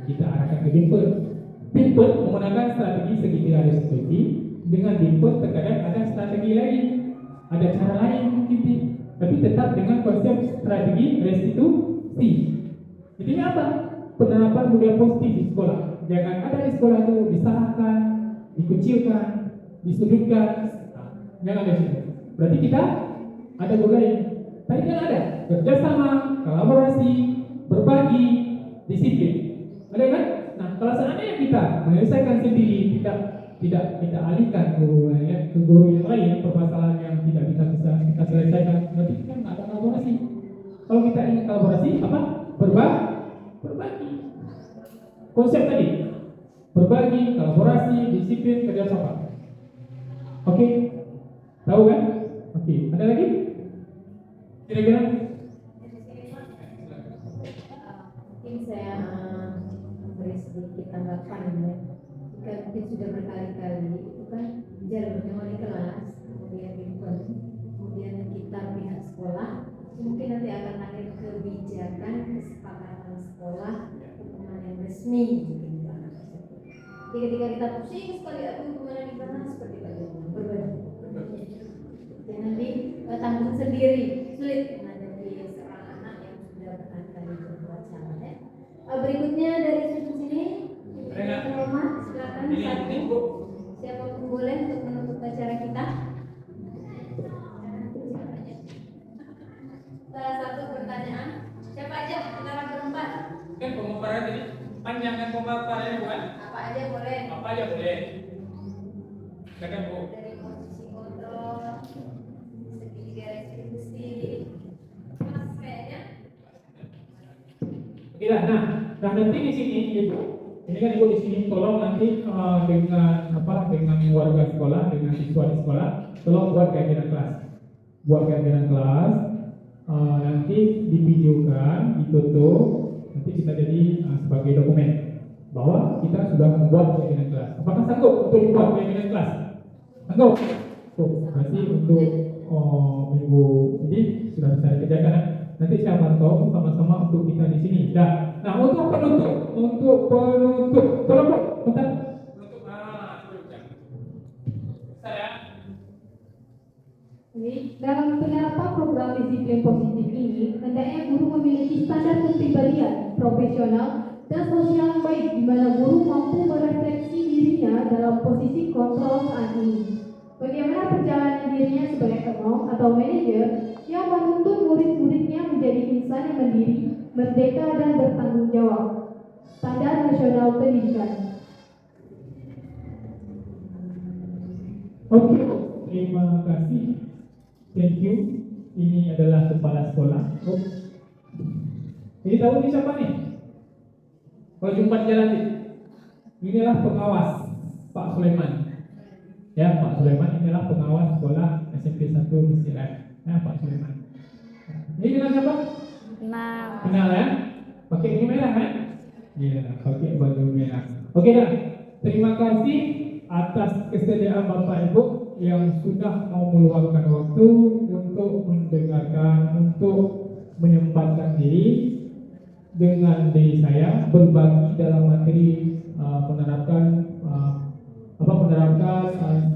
kita arahkan ke Bimpel. Bimpel menggunakan strategi segitiga restitusi. Dengan Bimpel terkadang ada strategi lain, ada cara lain mungkin, tapi tetap dengan konsep strategi restitusi. Intinya apa? Penerapan budaya positif di sekolah. Jangan ada di sekolah itu disalahkan, dikucilkan, disudutkan. Jangan ada situ. Berarti kita ada budaya. Tadi kan ada kerjasama, kolaborasi, berbagi, disiplin. Ada kan? Nah, kalau seandainya kita menyelesaikan sendiri, tidak kita alihkan ke guru yang lain permasalahan yang tidak bisa kita selesaikan, berarti kita nggak ada kolaborasi. Kalau kita ingin kolaborasi, apa? Berbagi. Konsep tadi, berbagi, kolaborasi, disiplin, kerjasama. Oke, tahu kan? Oke, ada lagi? Kira-kira? Mungkin saya beri sedikit tanggapan ya. Jika mungkin sudah berkali-kali itu kan jalurnya wali kelas, kemudian Bimpel, kemudian kita pihak sekolah, mungkin nanti akan ada kebijakan kesepakatan sekolah hukuman yang resmi gitu. Jadi ketika kita pusing sekali hukuman yang dibahas seperti bagaimana berbagi. Dan nanti tanggung sendiri sulit menghadapi seorang anak yang sudah berkali-kali berbuat salah ya. Berikutnya dari sini Roma, silakan satu. Siapapun boleh untuk menutup acara kita. Salah satu pertanyaan. Siapa aja antara berempat? Kan pemaparan tadi panjangan pemaparannya bukan? Apa aja boleh. Apa aja boleh. Silakan Bu. Dari posisi kontrol, segitiga restitusi, mas kayaknya. Oke lah, nah nanti di sini Ibu, ini kan Ibu di sini tolong nanti dengan warga sekolah, dengan siswa di sekolah, tolong buat keyakinan kelas. Buat keyakinan kelas, nanti divideokan, ditutup, nanti kita jadi sebagai dokumen bahwa kita sudah membuat keyakinan kelas. Apakah sanggup untuk dibuat keyakinan kelas? Sanggup? Berarti untuk minggu ini sudah bisa dikerjakan. Nanti saya pantau sama-sama untuk kita di sini. Nah, untuk penutup, tolong Bu, bentar. Penutup, saya. Dalam penerapan program disiplin positif ini, hendaknya guru memiliki standar kepribadian, profesional, dan sosial yang baik, di mana guru mampu merefleksi dirinya dalam posisi kontrol saat ini. Bagaimana perjalanan dirinya sebagai ekonom atau manajer yang menuntun murid-muridnya menjadi insan yang mandiri, merdeka, dan bertanggung jawab. Standar nasional pendidikan. Oke, terima kasih. Thank you. Ini adalah kepala sekolah. Jadi tahu ini siapa nih? Kalau jumpa jalan ini, inilah pengawas Pak Sulaiman. Ya, Pak Sulaiman inilah pengawas sekolah SMP 1 Mesiran. Ya, Pak Sulaiman. Ini kenal siapa? Kenal ya? Pakai baju merah kan? Iya, pakai baju merah. Oke dah. Terima kasih atas kesediaan Bapak Ibu yang sudah mau meluangkan waktu untuk mendengarkan, untuk menyempatkan diri dengan diri saya berbagi dalam materi menerapkan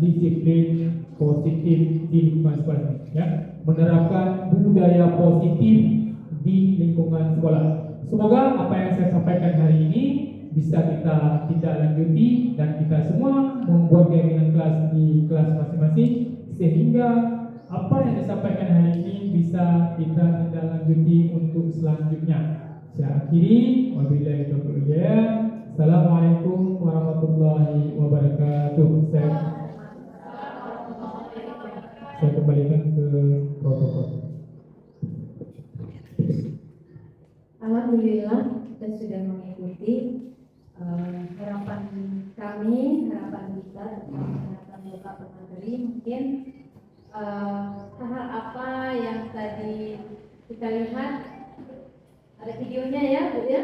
disiplin positif di lingkungan sekolah, ya, menerapkan budaya positif di lingkungan sekolah. Semoga apa yang saya sampaikan hari ini bisa kita tidak lanjuti dan kita semua membuat keyakinan kelas di kelas masing-masing sehingga apa yang disampaikan hari ini bisa kita tindaklanjuti untuk selanjutnya. Saya akhiri, wabillahi taufiq wal hidayah. Assalamualaikum warahmatullahi wabarakatuh. Saya kembalikan ke protokol. Alhamdulillah kita sudah mengikuti harapan kami, harapan kita tentang harapan Bapak Pemateri. Mungkin hal-hal apa yang tadi kita lihat, ada videonya ya Bu ya.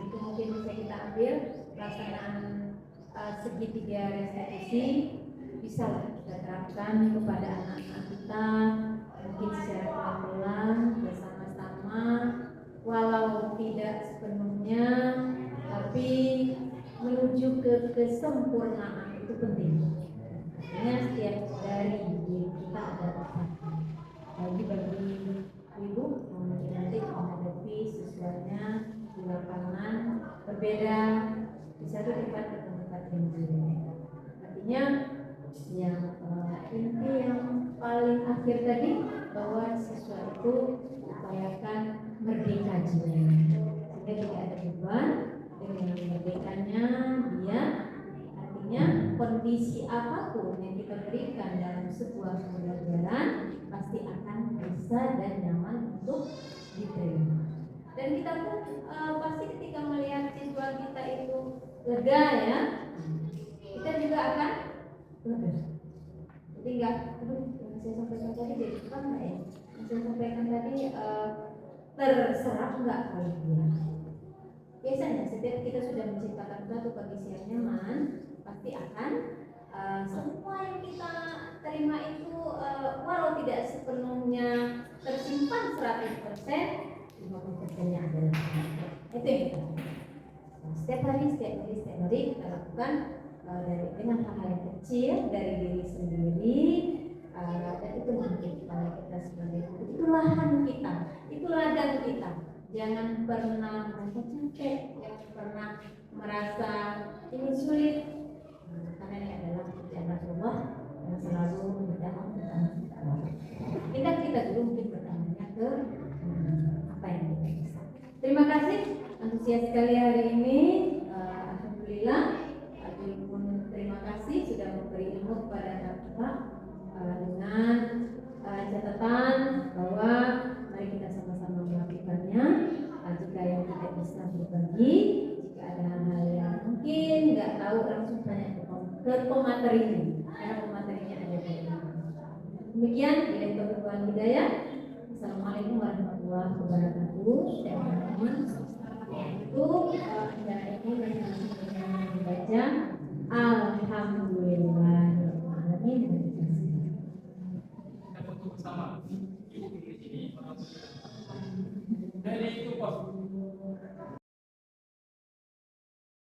Itu mungkin bisa kita ambil pelaksanaan segitiga restitusi, bisa lah kita terapkan kepada anak-anak kita, mungkin secara pelan-pelan bersama-sama, walau tidak sepenuhnya, tapi menuju ke kesempurnaan itu penting. Artinya setiap dari diri kita ada usaha. Bagi ibu mungkin nanti menghadapi sesuatunya di lapangan berbeda di satu tempat ke tempat yang berbeda. Artinya yang inti yang paling akhir tadi bahwa siswa itu upayakan merdeka jiwa, sehingga tidak ada beban. Dengan merdekanya dia, artinya kondisi apapun yang kita berikan dalam sebuah pembelajaran pasti akan bisa dan nyaman untuk diterima. Dan kita pun pasti ketika melihat siswa kita itu lega ya, kita juga akan lega. Jadi enggak, yang saya sampaikan tadi jadi kan enggak ya? Yang saya sampaikan tadi terserap enggak kalau dia. Biasanya setiap kita sudah menciptakan suatu kondisi yang nyaman, pasti akan semua yang kita terima itu walau tidak sepenuhnya tersimpan 100%, 50%-nya adalah itu yang kita lakukan. Setiap hari kita lakukan dengan hal-hal yang kecil dari diri sendiri, dan itu mungkin kepada kita sebagai itu lahan kita, itu ladang kita. Jangan pernah merasa capek, jangan pernah merasa ini sulit, karena ini adalah pekerjaan Allah yang selalu berdalam kita. Kita dulu mungkin bertanya ke apa yang kita bisa. Terima kasih antusias sekali hari ini. Alhamdulillah, Ibu pun terima kasih sudah memberi ilmu kepada kita dengan catatan bahwa mari kita sama-sama melakukannya. Jika yang tidak bisa berbagi, jika ada hal yang mungkin nggak tahu, langsung tanya ke pemateri ini, karena pematerinya ada di sini. Demikian, Direktur Keuangan Hidayah. Assalamualaikum warahmatullahi wabarakatuh. Teman-teman, itu acara ini dengan membaca Alhamdulillah. Bersama dari itu